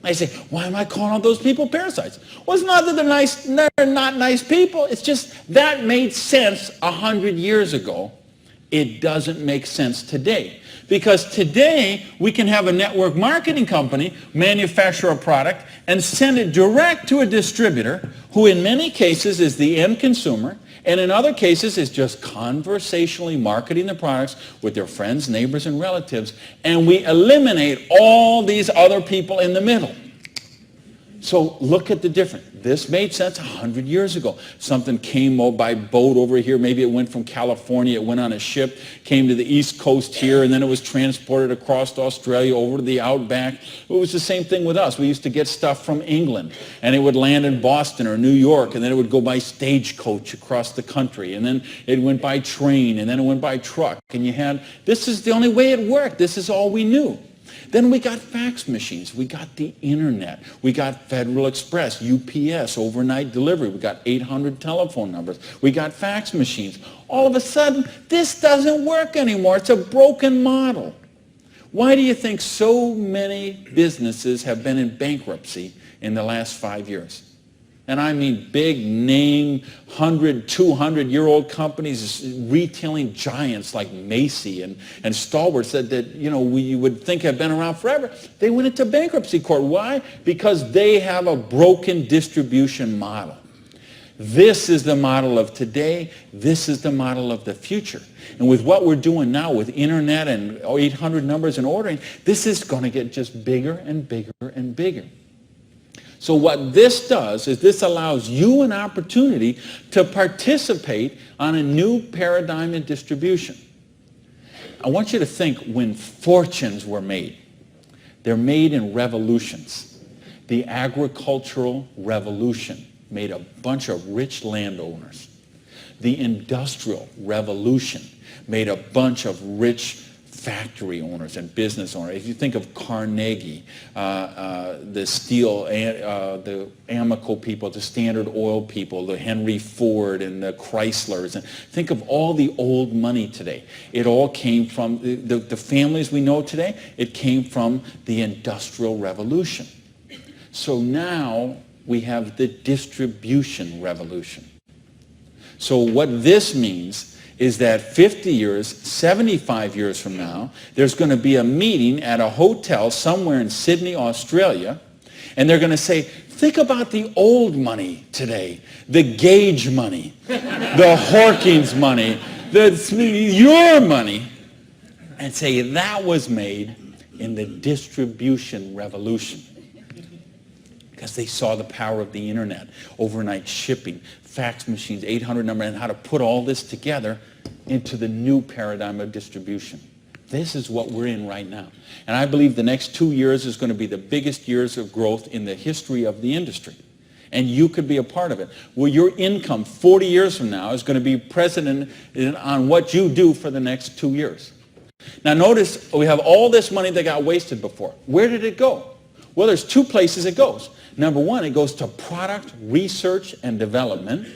I say, why am I calling all those people parasites? Well, it's not that they're not nice people. It's just that made sense 100 years ago. It doesn't make sense today. Because today, we can have a network marketing company manufacture a product and send it direct to a distributor who in many cases is the end consumer, and in other cases is just conversationally marketing the products with their friends, neighbors, and relatives, and we eliminate all these other people in the middle. So look at the difference. This made sense 100 years ago. Something came by boat over here. Maybe it went from California. It went on a ship, came to the East Coast here, and then it was transported across to Australia over to the outback. It was the same thing with us. We used to get stuff from England, and it would land in Boston or New York, and then it would go by stagecoach across the country, and then it went by train, and then it went by truck. And this is the only way it worked. This is all we knew. Then we got fax machines. We got the internet. We got Federal Express, UPS, overnight delivery. We got 800 telephone numbers. We got fax machines. All of a sudden, this doesn't work anymore. It's a broken model. Why do you think so many businesses have been in bankruptcy in the last 5 years? And I mean big name, 100, 200-year-old companies, retailing giants like Macy and Stalwarts that we would think have been around forever. They went into bankruptcy court. Why? Because they have a broken distribution model. This is the model of today. This is the model of the future. And with what we're doing now with internet and 800 numbers and ordering, this is going to get just bigger and bigger and bigger. So what this does is this allows you an opportunity to participate on a new paradigm in distribution. I want you to think when fortunes were made. They're made in revolutions. The agricultural revolution made a bunch of rich landowners. The industrial revolution made a bunch of rich factory owners and business owners. If you think of Carnegie, the steel, the Amoco people, the Standard Oil people, the Henry Ford and the Chryslers, and think of all the old money today. It all came from the families we know today. It came from the Industrial Revolution. So now we have the distribution revolution. So what this means is that 50 years, 75 years from now, there's going to be a meeting at a hotel somewhere in Sydney, Australia, and they're going to say, think about the old money today, the Gage money, the Hawkins money, your money, and say that was made in the distribution revolution. Because they saw the power of the internet, overnight shipping, fax machines, 800 number, and how to put all this together into the new paradigm of distribution. This is what we're in right now. And I believe the next 2 years is going to be the biggest years of growth in the history of the industry. And you could be a part of it. Well, your income 40 years from now is going to be precedent on what you do for the next 2 years. Now notice we have all this money that got wasted before. Where did it go? Well, there's two places it goes. Number one, it goes to product research and development.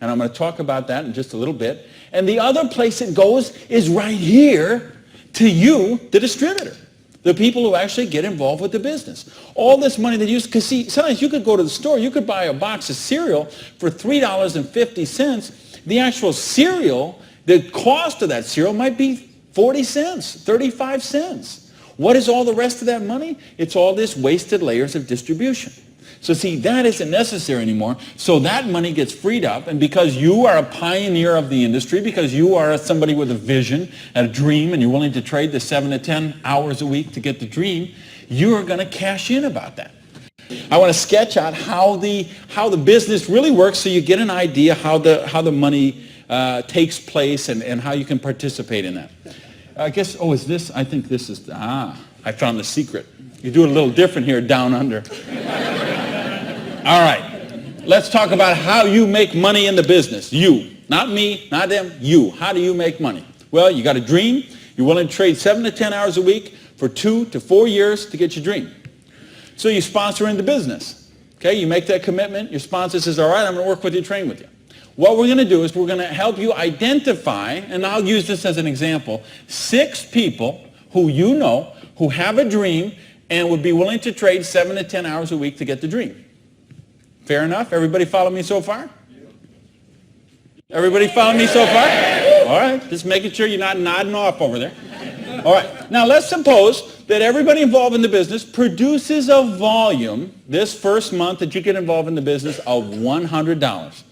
And I'm going to talk about that in just a little bit. And the other place it goes is right here to you, the distributor, the people who actually get involved with the business. All this money that you use, because see, sometimes you could go to the store, you could buy a box of cereal for $3.50. The actual cereal, the cost of that cereal might be 40 cents, 35 cents. What is all the rest of that money? It's all this wasted layers of distribution. So see, that isn't necessary anymore. So that money gets freed up, and because you are a pioneer of the industry, because you are somebody with a vision and a dream, and you're willing to trade the 7 to 10 hours a week to get the dream, you are going to cash in about that. I want to sketch out how the business really works so you get an idea how the money takes place and how you can participate in that. I guess, is this? I think this is, I found the secret. You do it a little different here down under. All right, let's talk about how you make money in the business. You, not me, not them, you. How do you make money? Well, you got a dream. You're willing to trade 7 to 10 hours a week for 2 to 4 years to get your dream. So you sponsor in the business. Okay, you make that commitment. Your sponsor says, all right, I'm going to work with you, train with you. What we're going to do is we're going to help you identify, and I'll use this as an example, 6 people who you know who have a dream and would be willing to trade 7 to 10 hours a week to get the dream. Fair enough? Everybody follow me so far? Everybody follow me so far? All right, just making sure you're not nodding off over there. All right, now let's suppose that everybody involved in the business produces a volume this first month that you get involved in the business of $100.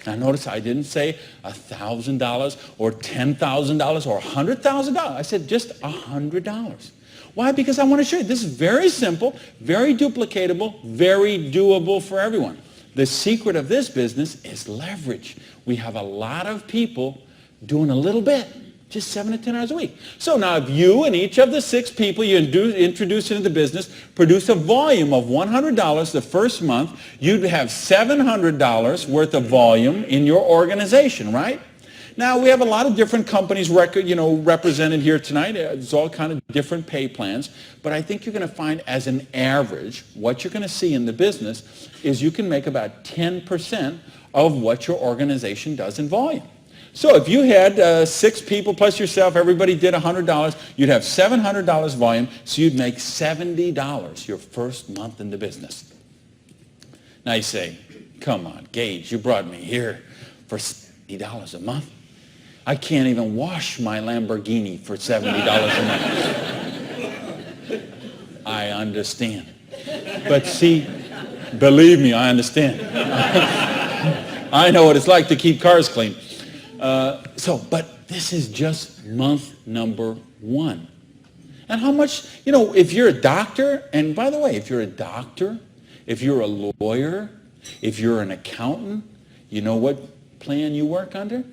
Now notice I didn't say $1,000 or $10,000 or $100,000. I said just $100. Why? Because I want to show you this is very simple, very duplicatable, very doable for everyone. The secret of this business is leverage. We have a lot of people doing a little bit, just 7 to 10 hours a week. So now if you and each of the 6 people you introduce into the business produce a volume of $100 the first month, you'd have $700 worth of volume in your organization, right? Now, we have a lot of different companies represented here tonight. It's all kind of different pay plans. But I think you're going to find as an average, what you're going to see in the business is you can make about 10% of what your organization does in volume. So if you had 6 people plus yourself, everybody did $100, you'd have $700 volume, so you'd make $70 your first month in the business. Now you say, come on, Gage, you brought me here for $70 a month. I can't even wash my Lamborghini for $70 a month. I understand. But see, believe me, I understand. I know what it's like to keep cars clean. But this is just month number 1. And how much, if you're a doctor, and by the way, if you're a doctor, if you're a lawyer, if you're an accountant, you know what plan you work under?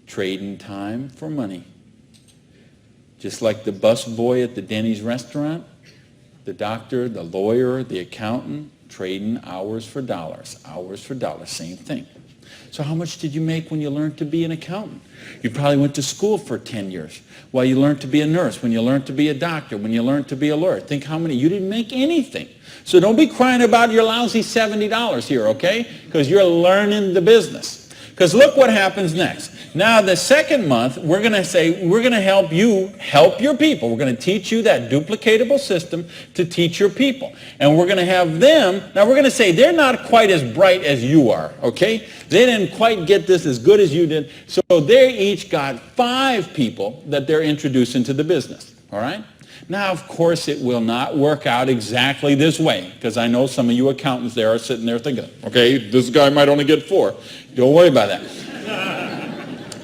Trading time for money. Just like the bus boy at the Denny's restaurant. The doctor, the lawyer, the accountant, trading hours for dollars, same thing. So how much did you make when you learned to be an accountant? You probably went to school for 10 years. Well, you learned to be a nurse, when you learned to be a doctor, when you learned to be a lawyer. Think how many, you didn't make anything. So don't be crying about your lousy $70 here, okay? Because you're learning the business. Because look what happens next. Now the second month, we're going to say, we're going to help you help your people. We're going to teach you that duplicatable system to teach your people. And we're going to have them, now we're going to say they're not quite as bright as you are, okay? They didn't quite get this as good as you did. So they each got 5 people that they're introducing to the business, all right? Now, of course, it will not work out exactly this way, because I know some of you accountants there are sitting there thinking, okay, this guy might only get 4. Don't worry about that.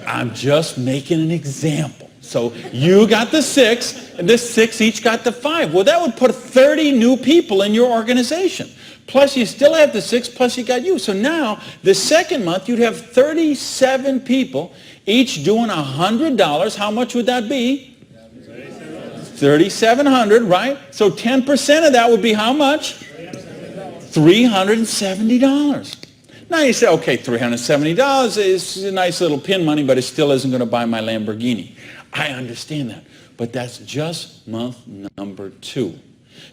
I'm just making an example. So you got the 6, and this 6 each got the 5. Well, that would put 30 new people in your organization. Plus, you still have the 6, plus you got you. So now, the second month, you'd have 37 people, each doing $100. How much would that be? $3,700, right? So 10% of that would be how much? $370. Now you say, okay, $370 is a nice little pin money, but it still isn't going to buy my Lamborghini. I understand that. But that's just month number 2.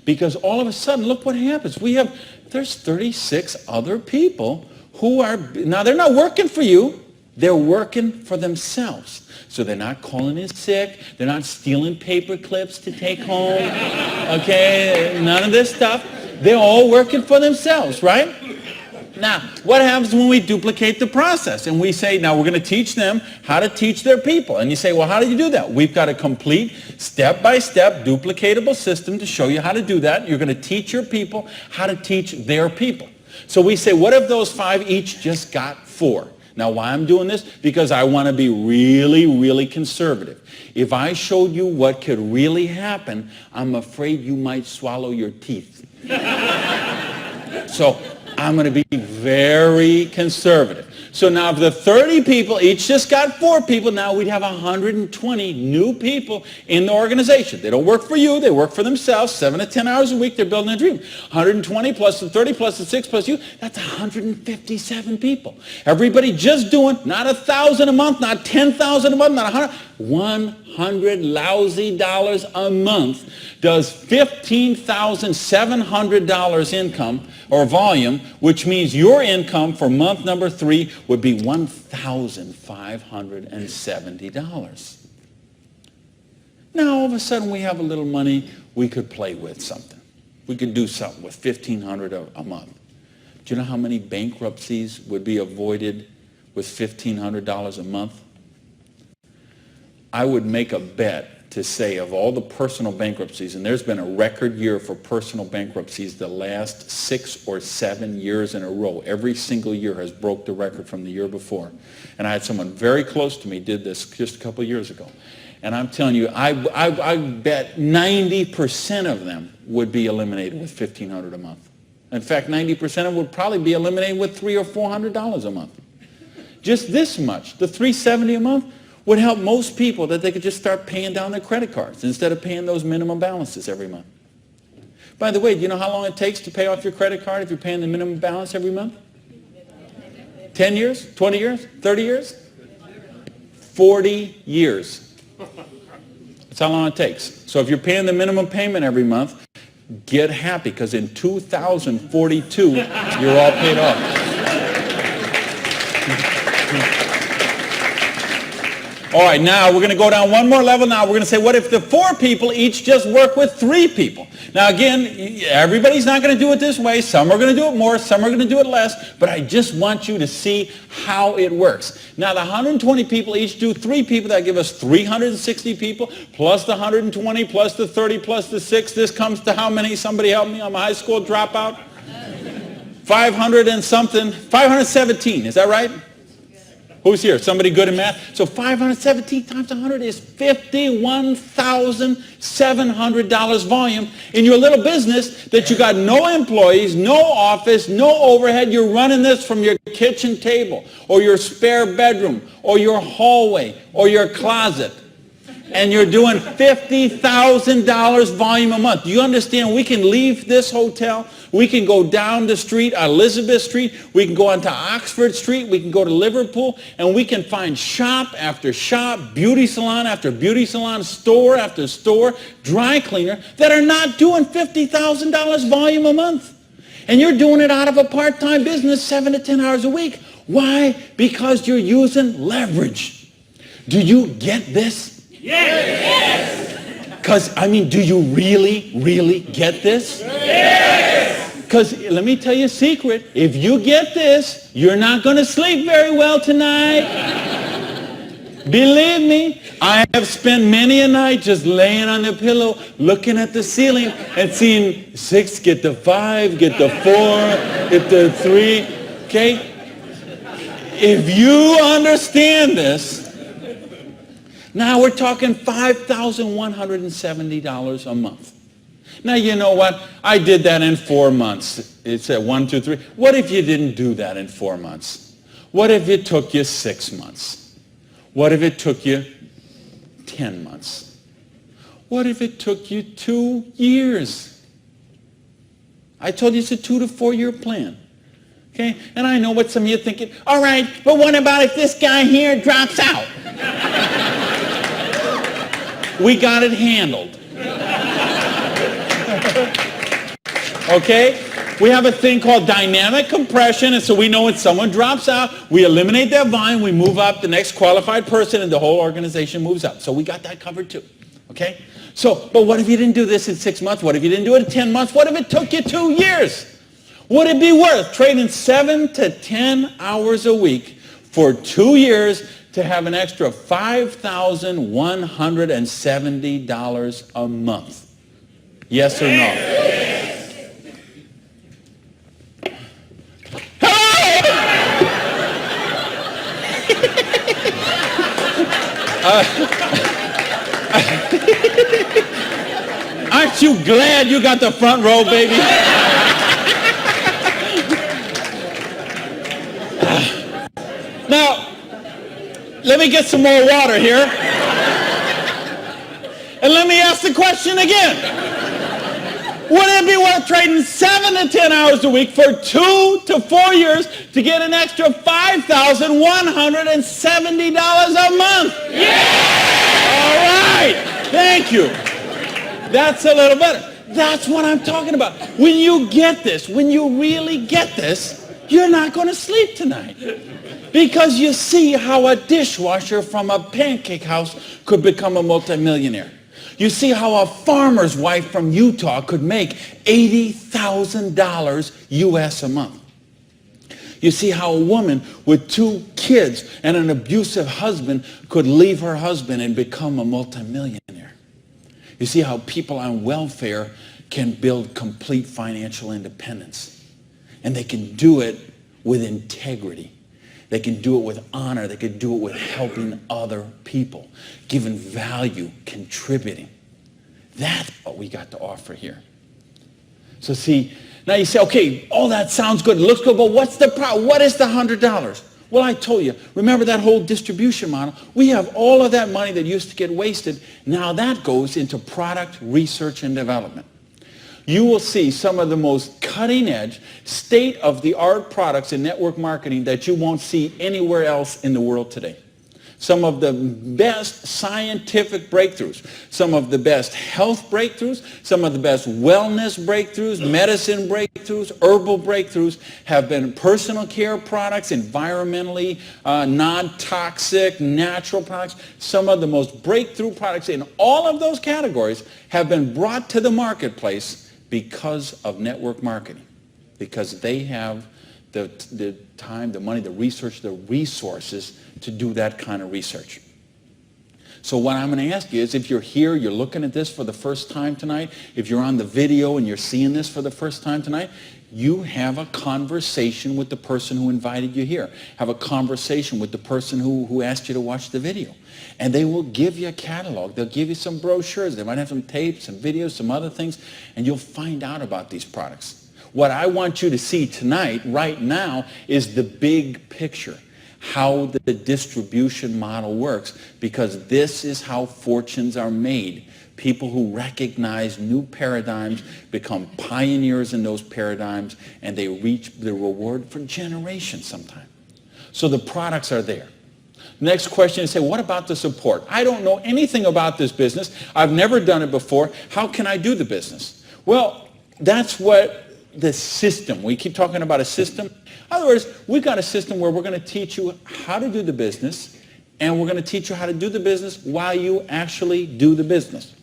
Because all of a sudden, look what happens. There's 36 other people who are, now they're not working for you. They're working for themselves. So they're not calling in sick. They're not stealing paper clips to take home. Okay, none of this stuff. They're all working for themselves, right? Now, what happens when we duplicate the process? And we say, now we're going to teach them how to teach their people. And you say, well, how do you do that? We've got a complete step-by-step duplicatable system to show you how to do that. You're going to teach your people how to teach their people. So we say, what if those 5 each just got 4? Now, why I'm doing this? Because I want to be really, really conservative. If I showed you what could really happen, I'm afraid you might swallow your teeth. So I'm going to be very conservative. So now if the 30 people each just got 4 people, now we'd have 120 new people in the organization. They don't work for you. They work for themselves. 7 to 10 hours a week, they're building a dream. 120 plus the 30 plus the 6 plus you, that's 157 people. Everybody just doing not 1,000 a month, not 10,000 a month, not 100. $100 lousy dollars a month does $15,700 income or volume, which means your income for month number 3 would be $1,570. Now all of a sudden we have a little money, we could play with something. We could do something with $1,500 a month. Do you know how many bankruptcies would be avoided with $1,500 a month? I would make a bet to say of all the personal bankruptcies, and there's been a record year for personal bankruptcies the last 6 or 7 years in a row. Every single year has broke the record from the year before. And I had someone very close to me did this just a couple of years ago. And I'm telling you, I bet 90% of them would be eliminated with $1,500 a month. In fact, 90% of them would probably be eliminated with $300 or $400 a month. Just this much, the $370 a month, would help most people that they could just start paying down their credit cards instead of paying those minimum balances every month. By the way, do you know how long it takes to pay off your credit card if you're paying the minimum balance every month? 10 years? 20 years? 30 years? 40 years. That's how long it takes. So if you're paying the minimum payment every month, get happy, because in 2042, you're all paid off. All right, now we're going to go down one more level. Now we're going to say, what if the 4 people each just work with 3 people? Now again, everybody's not going to do it this way. Some are going to do it more. Some are going to do it less. But I just want you to see how it works. Now the 120 people each do 3 people. That give us 360 people, plus the 120, plus the 30, plus the 6. This comes to how many? Somebody help me. I'm a high school dropout. 500 and something. 517. Is that right? Who's here? Somebody good in math? So 517 times 100 is $51,700 volume in your little business that you got no employees, no office, no overhead. You're running this from your kitchen table or your spare bedroom or your hallway or your closet. And you're doing $50,000 volume a month. Do you understand? We can leave this hotel. We can go down the street, Elizabeth Street. We can go onto Oxford Street. We can go to Liverpool. And we can find shop after shop, beauty salon after beauty salon, store after store, dry cleaner that are not doing $50,000 volume a month. And you're doing it out of a part-time business, 7 to 10 hours a week. Why? Because you're using leverage. Do you get this? Yes. Because, I mean, do you really get this? Yes. Because let me tell you a secret. If you get this, you're not going to sleep very well tonight. Believe me, I have spent many a night just laying on the pillow, looking at the ceiling and seeing 6 get the 5, get the 4, get the 3. Okay? If you understand this, now we're talking $5,170 a month. Now, you know what? I did that in 4 months. It's at 1, 2, 3. What if you didn't do that in 4 months? What if it took you 6 months? What if it took you 10 months? What if it took you 2 years? I told you it's a 2 to 4 year plan. Okay? And I know what some of you are thinking. All right, but what about if this guy here drops out? We got it handled. Okay? We have a thing called dynamic compression, and so we know when someone drops out, we eliminate their volume, we move up the next qualified person, and the whole organization moves up. So we got that covered too. Okay? So, but what if you didn't do this in 6 months? What if you didn't do it in 10 months? What if it took you 2 years? Would it be worth trading 7 to 10 hours a week for 2 years to have an extra $5,170 a month? Yes or no? Aren't you glad you got the front row, baby? Now, let me get some more water here. And let me ask the question again. Would it be worth trading 7 to 10 hours a week for 2 to 4 years to get an extra $5,170 a month? Yeah! All right. Thank you. That's a little better. That's what I'm talking about. When you get this, when you really get this, you're not going to sleep tonight. Because you see how a dishwasher from a pancake house could become a multimillionaire. You see how a farmer's wife from Utah could make $80,000 US a month. You see how a woman with 2 kids and an abusive husband could leave her husband and become a multimillionaire. You see how people on welfare can build complete financial independence. And they can do it with integrity. They can do it with honor. They can do it with helping other people, giving value, contributing. That's what we got to offer here. So see, now you say, okay, all that sounds good, looks good, but what's the problem? What is the $100? Well, I told you, remember that whole distribution model? We have all of that money that used to get wasted. Now that goes into product research and development. You will see some of the most cutting-edge, state-of-the-art products in network marketing that you won't see anywhere else in the world today. Some of the best scientific breakthroughs, some of the best health breakthroughs, some of the best wellness breakthroughs, medicine breakthroughs, herbal breakthroughs have been personal care products, environmentally non-toxic, natural products. Some of the most breakthrough products in all of those categories have been brought to the marketplace because of network marketing, because they have the time, the money, the research, the resources to do that kind of research. So what I'm going to ask you is, if you're here, you're looking at this for the first time tonight, if you're on the video and you're seeing this for the first time tonight, you have a conversation with the person who invited you here. Have a conversation with the person who asked you to watch the video. And they will give you a catalog. They'll give you some brochures. They might have some tapes, some videos, some other things, and you'll find out about these products. What I want you to see tonight, right now, is the big picture. how the distribution model works, because this is how fortunes are made. People who recognize new paradigms become pioneers in those paradigms, and they reach the reward for generations sometimes. So the products are there. Next question is, say, what about the support? I don't know anything about this business. I've never done it before. How can I do the business? Well, that's what the system, we keep talking about a system. In other words, we've got a system where we're going to teach you how to do the business, and we're going to teach you how to do the business while you actually do the business.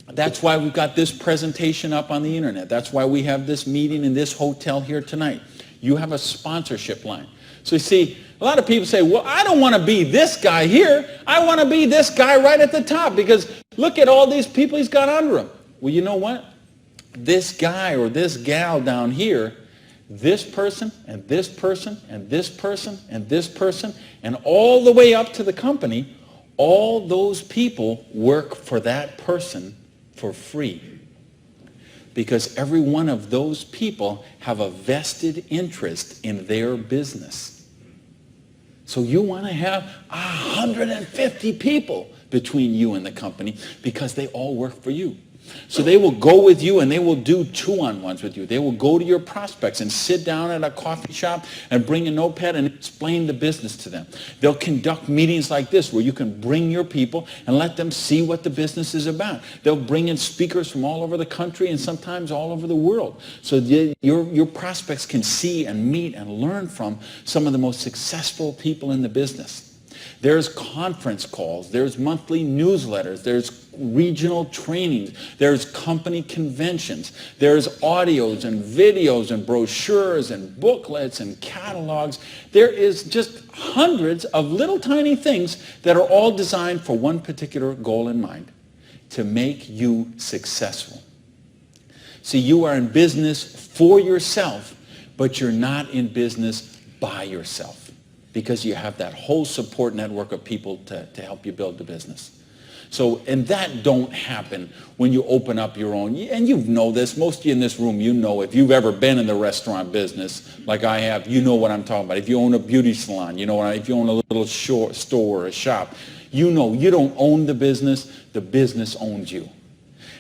That's why we've got this presentation up on the internet. That's why we have this meeting in this hotel here tonight. You have a sponsorship line. So you see, a lot of people say, well, I don't want to be this guy here. I want to be this guy right at the top, because look at all these people he's got under him. Well, you know what? This guy or this gal down here, this person and this person and this person and this person, and all the way up to the company, all those people work for that person for free. Because every one of those people have a vested interest in their business. So you want to have 150 people between you and the company, because they all work for you. So they will go with you and they will do two-on-ones with you. They will go to your prospects and sit down at a coffee shop and bring a notepad and explain the business to them. They'll conduct meetings like this where you can bring your people and let them see what the business is about. They'll bring in speakers from all over the country and sometimes all over the world. So your prospects can see and meet and learn from some of the most successful people in the business. There's conference calls, there's monthly newsletters, there's regional trainings, there's company conventions, there's audios and videos and brochures and booklets and catalogs. There is just hundreds of little tiny things that are all designed for one particular goal in mind: to make you successful. See, you are in business for yourself, but you're not in business by yourself, because you have that whole support network of people to help you build the business. So, and that don't happen when you open up your own, and you know this, most of you in this room, you know, if you've ever been in the restaurant business like I have, you know what I'm talking about. If you own a beauty salon, you know, if you own a little store or a shop, you know you don't own the business owns you.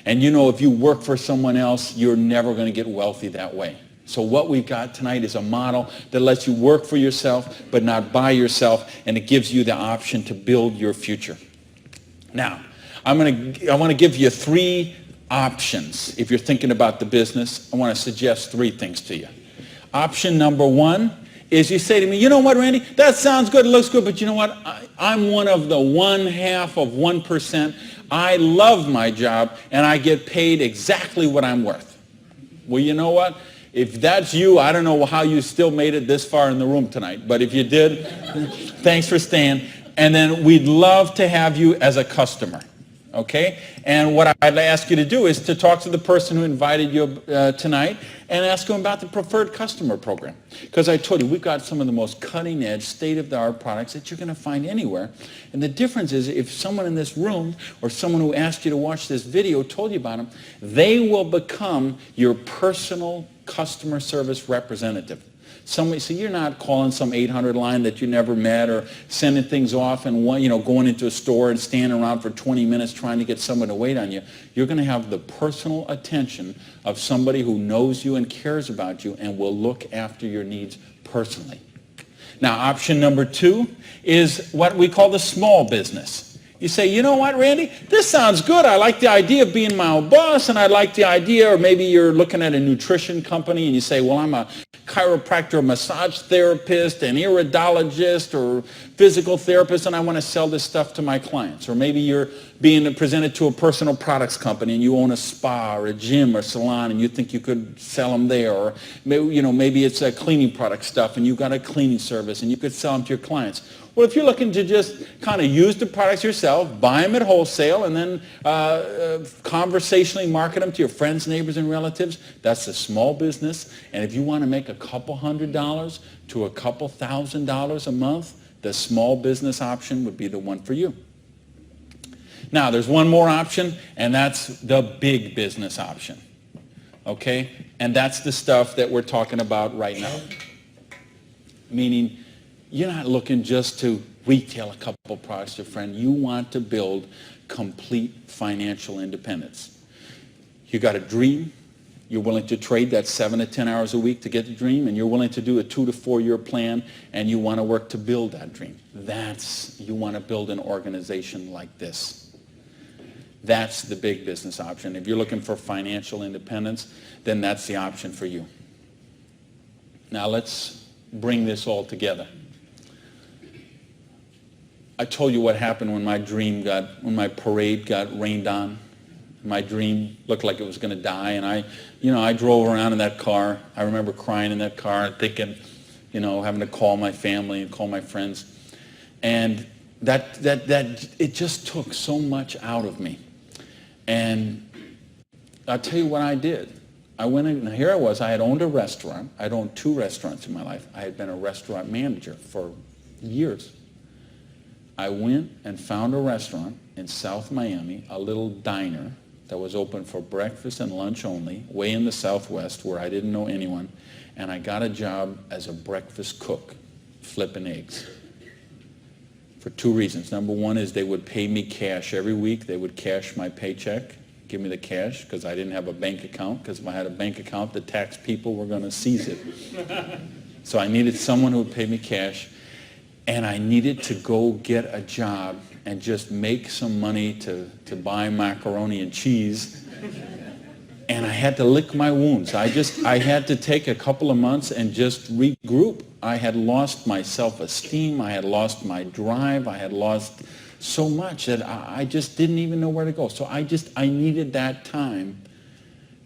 And you know, if you work for someone else, you're never going to get wealthy that way. So what we've got tonight is a model that lets you work for yourself, but not by yourself, and it gives you the option to build your future. Now, I want to give you 3 options. If you're thinking about the business, I want to suggest 3 things to you. Option number 1 is you say to me, you know what, Randy, that sounds good, it looks good, but you know what, I'm one of the 0.5%. I love my job, and I get paid exactly what I'm worth. Well, you know what? If that's you, I don't know how you still made it this far in the room tonight, but if you did, thanks for staying. And then we'd love to have you as a customer, okay? And what I'd ask you to do is to talk to the person who invited you tonight and ask them about the preferred customer program. Because I told you, we've got some of the most cutting-edge, state-of-the-art products that you're going to find anywhere. And the difference is, if someone in this room or someone who asked you to watch this video told you about them, they will become your personal customer service representative. So you're not calling some 800 line that you never met, or sending things off and going into a store and standing around for 20 minutes trying to get someone to wait on you. You're going to have the personal attention of somebody who knows you and cares about you and will look after your needs personally. Now, option number 2 is what we call the small business. You say, you know what, Randy, this sounds good. I like the idea of being my own boss, and I like the idea, or maybe you're looking at a nutrition company and you say, well, I'm a chiropractor, massage therapist, an iridologist, or physical therapist, and I want to sell this stuff to my clients. Or maybe you're being presented to a personal products company and you own a spa or a gym or salon and you think you could sell them there. Or maybe it's a cleaning product stuff and you've got a cleaning service and you could sell them to your clients. Well, if you're looking to just kind of use the products yourself, buy them at wholesale, and then conversationally market them to your friends, neighbors, and relatives, that's a small business. And if you want to make a couple $100 to a couple $1,000 a month, the small business option would be the one for you. Now, there's one more option, and that's the big business option. Okay? And that's the stuff that we're talking about right now. Meaning, you're not looking just to retail a couple products to a friend. You want to build complete financial independence. You got a dream. You're willing to trade that 7 to 10 hours a week to get the dream, and you're willing to do a 2 to 4 year plan, and you want to work to build that dream. You want to build an organization like this. That's the big business option. If you're looking for financial independence, then that's the option for you. Now let's bring this all together. I told you what happened when when my parade got rained on. My dream looked like it was going to die, and I drove around in that car. I remember crying in that car, thinking, having to call my family and call my friends, and that it just took so much out of me. And I'll tell you what I did. I went in, and here I was. I had owned a restaurant. I'd owned 2 restaurants in my life. I had been a restaurant manager for years. I went and found a restaurant in South Miami, a little diner that was open for breakfast and lunch only, way in the Southwest where I didn't know anyone, and I got a job as a breakfast cook, flipping eggs, for 2 reasons. Number one is they would pay me cash every week. They would cash my paycheck, give me the cash, because I didn't have a bank account, because if I had a bank account, the tax people were going to seize it. So I needed someone who would pay me cash. And I needed to go get a job and just make some money to buy macaroni and cheese. And I had to lick my wounds. I had to take a couple of months and just regroup. I had lost my self-esteem. I had lost my drive. I had lost so much that I just didn't even know where to go. So I needed that time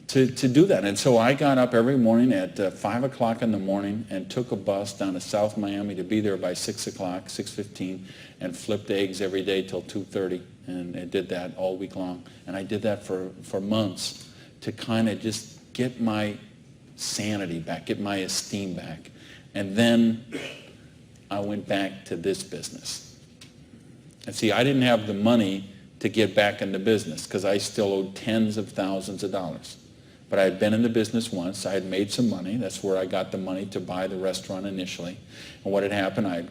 to do that. And so I got up every morning at 5 o'clock in the morning and took a bus down to South Miami to be there by 6 o'clock, 6:15, and flipped eggs every day till 2:30. And I did that all week long. And I did that for months to kind of just get my sanity back, get my esteem back. And then I went back to this business. And see, I didn't have the money to get back into business because I still owed tens of thousands of dollars. But I had been in the business once. I had made some money. That's where I got the money to buy the restaurant initially. And what had happened, I'd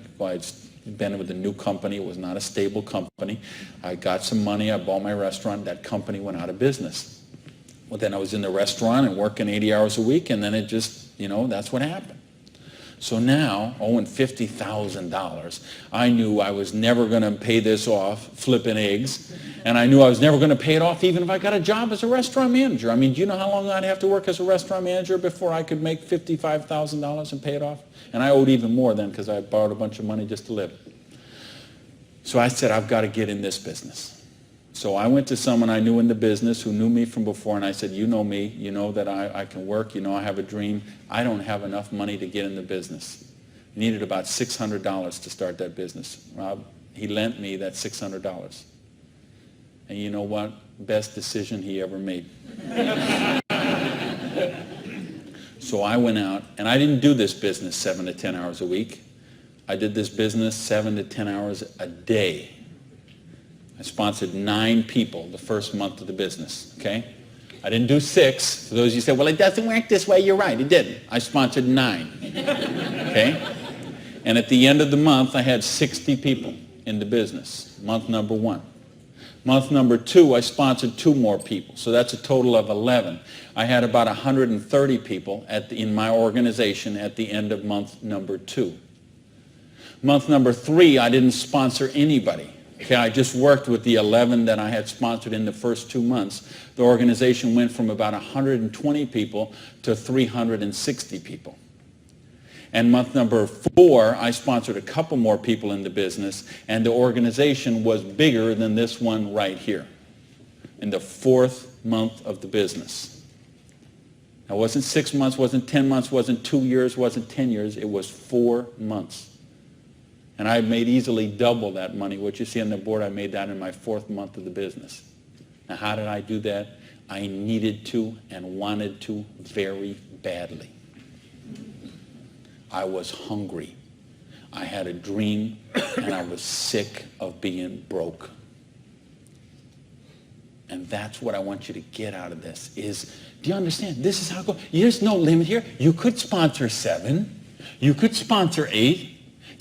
been with a new company. It was not a stable company. I got some money. I bought my restaurant. That company went out of business. Well, then I was in the restaurant and working 80 hours a week, and then it just, that's what happened. So now, owing $50,000, I knew I was never going to pay this off flipping eggs, and I knew I was never going to pay it off even if I got a job as a restaurant manager. I mean, do you know how long I'd have to work as a restaurant manager before I could make $55,000 and pay it off? And I owed even more then because I borrowed a bunch of money just to live. So I said, I've got to get in this business. So I went to someone I knew in the business who knew me from before, and I said, you know me, you know that I can work, you know I have a dream. I don't have enough money to get in the business. I needed about $600 to start that business. Rob, he lent me that $600. And you know what? Best decision he ever made. So I went out, and I didn't do this business 7 to 10 hours a week. I did this business 7 to 10 hours a day. I sponsored 9 people the first month of the business, okay? I didn't do 6. For those of you who say, well, it doesn't work this way, you're right, it didn't. I sponsored 9, okay? And at the end of the month, I had 60 people in the business, month number 1. Month number 2, I sponsored 2 more people, so that's a total of 11. I had about 130 people in my organization at the end of month number 2. Month number 3, I didn't sponsor anybody. Okay, I just worked with the 11 that I had sponsored in the first 2 months. The organization went from about 120 people to 360 people. And month number 4, I sponsored a couple more people in the business, and the organization was bigger than this one right here in the 4th month of the business. Now, it wasn't 6 months, wasn't 10 months, wasn't 2 years, wasn't 10 years. It was 4 months. And I made easily double that money. What you see on the board, I made that in my 4th month of the business. Now, how did I do that? I needed to and wanted to very badly. I was hungry. I had a dream, and I was sick of being broke. And that's what I want you to get out of this is, do you understand? This is how it goes. There's no limit here. You could sponsor 7. You could sponsor 8.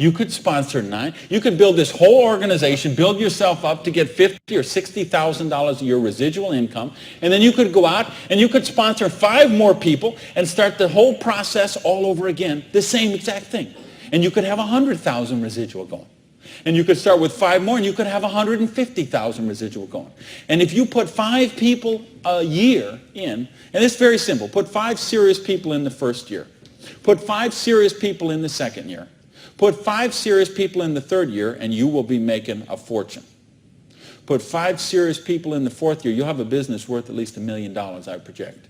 You could sponsor 9. You could build this whole organization, build yourself up to get $50,000 or $60,000 a year residual income, and then you could go out and you could sponsor 5 more people and start the whole process all over again, the same exact thing. And you could have 100,000 residual going. And you could start with 5 more and you could have 150,000 residual going. And if you put 5 people a year in, and it's very simple, put 5 serious people in the first year. Put 5 serious people in the second year. Put 5 serious people in the third year and you will be making a fortune. Put 5 serious people in the fourth year, you'll have a business worth at least $1 million, I project.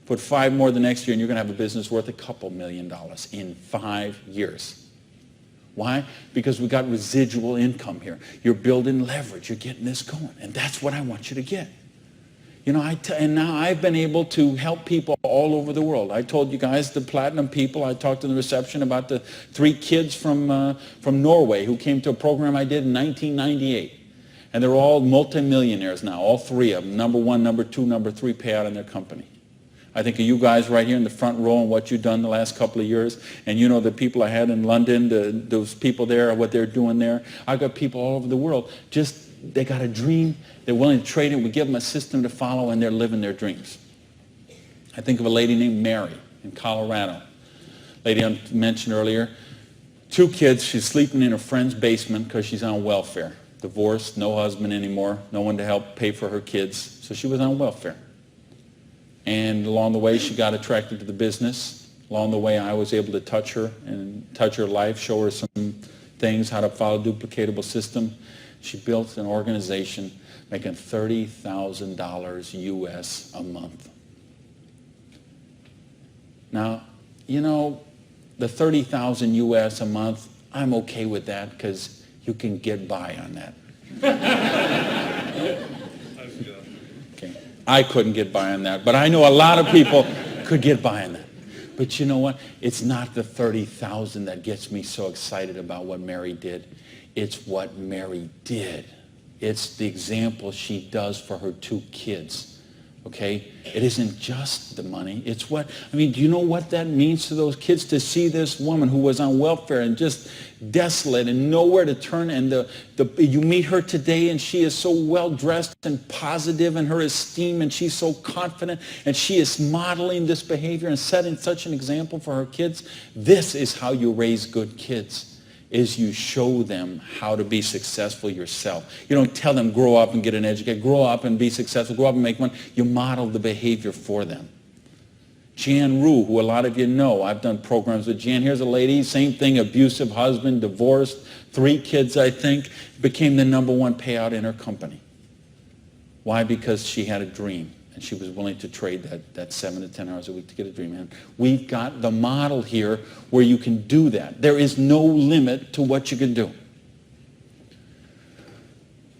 Put 5 more the next year and you're going to have a business worth a couple $1 million in 5 years. Why? Because we got residual income here. You're building leverage. You're getting this going. And that's what I want you to get. You know, and now I've been able to help people all over the world. I told you guys, the platinum people, I talked in the reception about the 3 kids from Norway who came to a program I did in 1998. And they're all multimillionaires now, all 3 of them. Number 1, number 2, number 3 payout in their company. I think of you guys right here in the front row and what you've done the last couple of years. And you know the people I had in London, those people there, what they're doing there. I've got people all over the world. Just, they got a dream. They're willing to trade it. We give them a system to follow and they're living their dreams. I think of a lady named Mary in Colorado. Lady I mentioned earlier. 2 kids. She's sleeping in her friend's basement because she's on welfare. Divorced, no husband anymore, no one to help pay for her kids. So she was on welfare. And along the way, she got attracted to the business. Along the way, I was able to touch her and touch her life, show her some things, how to follow a duplicatable system. She built an organization making $30,000 US a month. Now, you know, the $30,000 US a month, I'm okay with that because you can get by on that. Okay. I couldn't get by on that, but I know a lot of people could get by on that. But you know what? It's not the 30,000 that gets me so excited about what Mary did. It's what Mary did. It's the example she does for her 2 kids. Okay? It isn't just the money. It's what, I mean, do you know what that means to those kids to see this woman who was on welfare and just desolate and nowhere to turn, and you meet her today and she is so well dressed and positive in her esteem and she's so confident and she is modeling this behavior and setting such an example for her kids. This is how you raise good kids. Is you show them how to be successful yourself. You don't tell them grow up and get an education, grow up and be successful, grow up and make money. You model the behavior for them. Jan Rue, who a lot of you know, I've done programs with Jan. Here's a lady, same thing, abusive husband, divorced, 3 kids I think, became the #1 payout in her company. Why? Because she had a dream. And she was willing to trade that 7 to 10 hours a week to get a dream. And we've got the model here where you can do that. There is no limit to what you can do.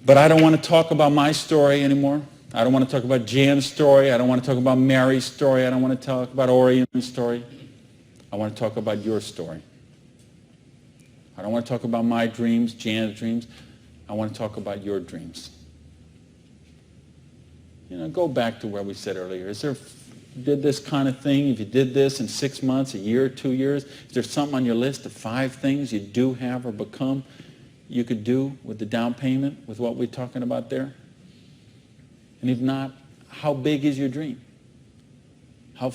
But I don't want to talk about my story anymore. I don't want to talk about Jan's story. I don't want to talk about Mary's story. I don't want to talk about Orion's story. I want to talk about your story. I don't want to talk about my dreams, Jan's dreams. I want to talk about your dreams. You know, go back to where we said earlier. Is there, did this kind of thing, if you did this in 6 months, a year, 2 years, is there something on your list of 5 things you do have or become you could do with the down payment, with what we're talking about there? And if not, how big is your dream? How,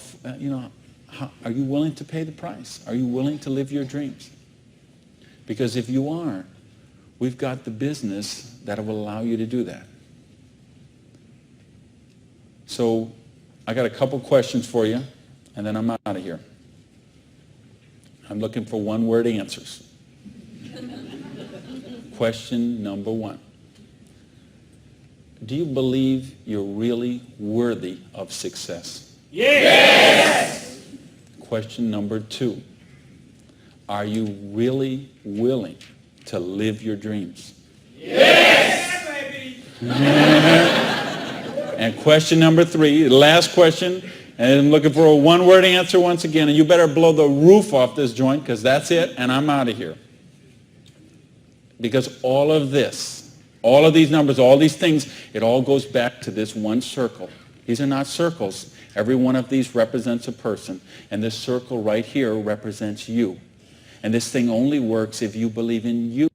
are you willing to pay the price? Are you willing to live your dreams? Because if you are, we've got the business that will allow you to do that. So I got a couple questions for you, and then I'm out of here. I'm looking for one-word answers. Question number 1. Do you believe you're really worthy of success? Yes! Question number 2. Are you really willing to live your dreams? Yes, baby! And question number 3, the last question, and I'm looking for a one-word answer once again, and you better blow the roof off this joint because that's it, and I'm out of here. Because all of this, all of these numbers, all these things, it all goes back to this one circle. These are not circles. Every one of these represents a person, and this circle right here represents you. And this thing only works if you believe in you.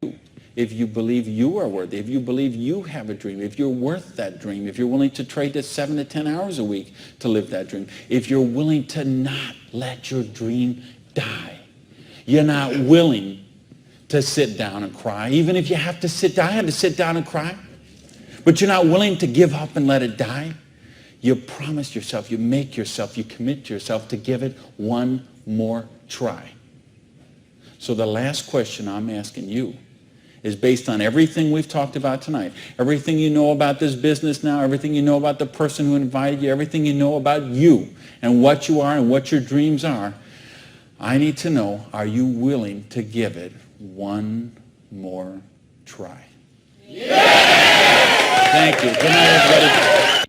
If you believe you are worthy, if you believe you have a dream, if you're worth that dream, if you're willing to trade the 7 to 10 hours a week to live that dream, if you're willing to not let your dream die. You're not willing to sit down and cry, even if you have to sit down. I had to sit down and cry. But you're not willing to give up and let it die. You promise yourself, you make yourself, you commit yourself to give it one more try. So the last question I'm asking you is based on everything we've talked about tonight, everything you know about this business now, everything you know about the person who invited you, everything you know about you and what you are and what your dreams are. I need to know, are you willing to give it one more try? Yeah! Thank you. Good night, everybody.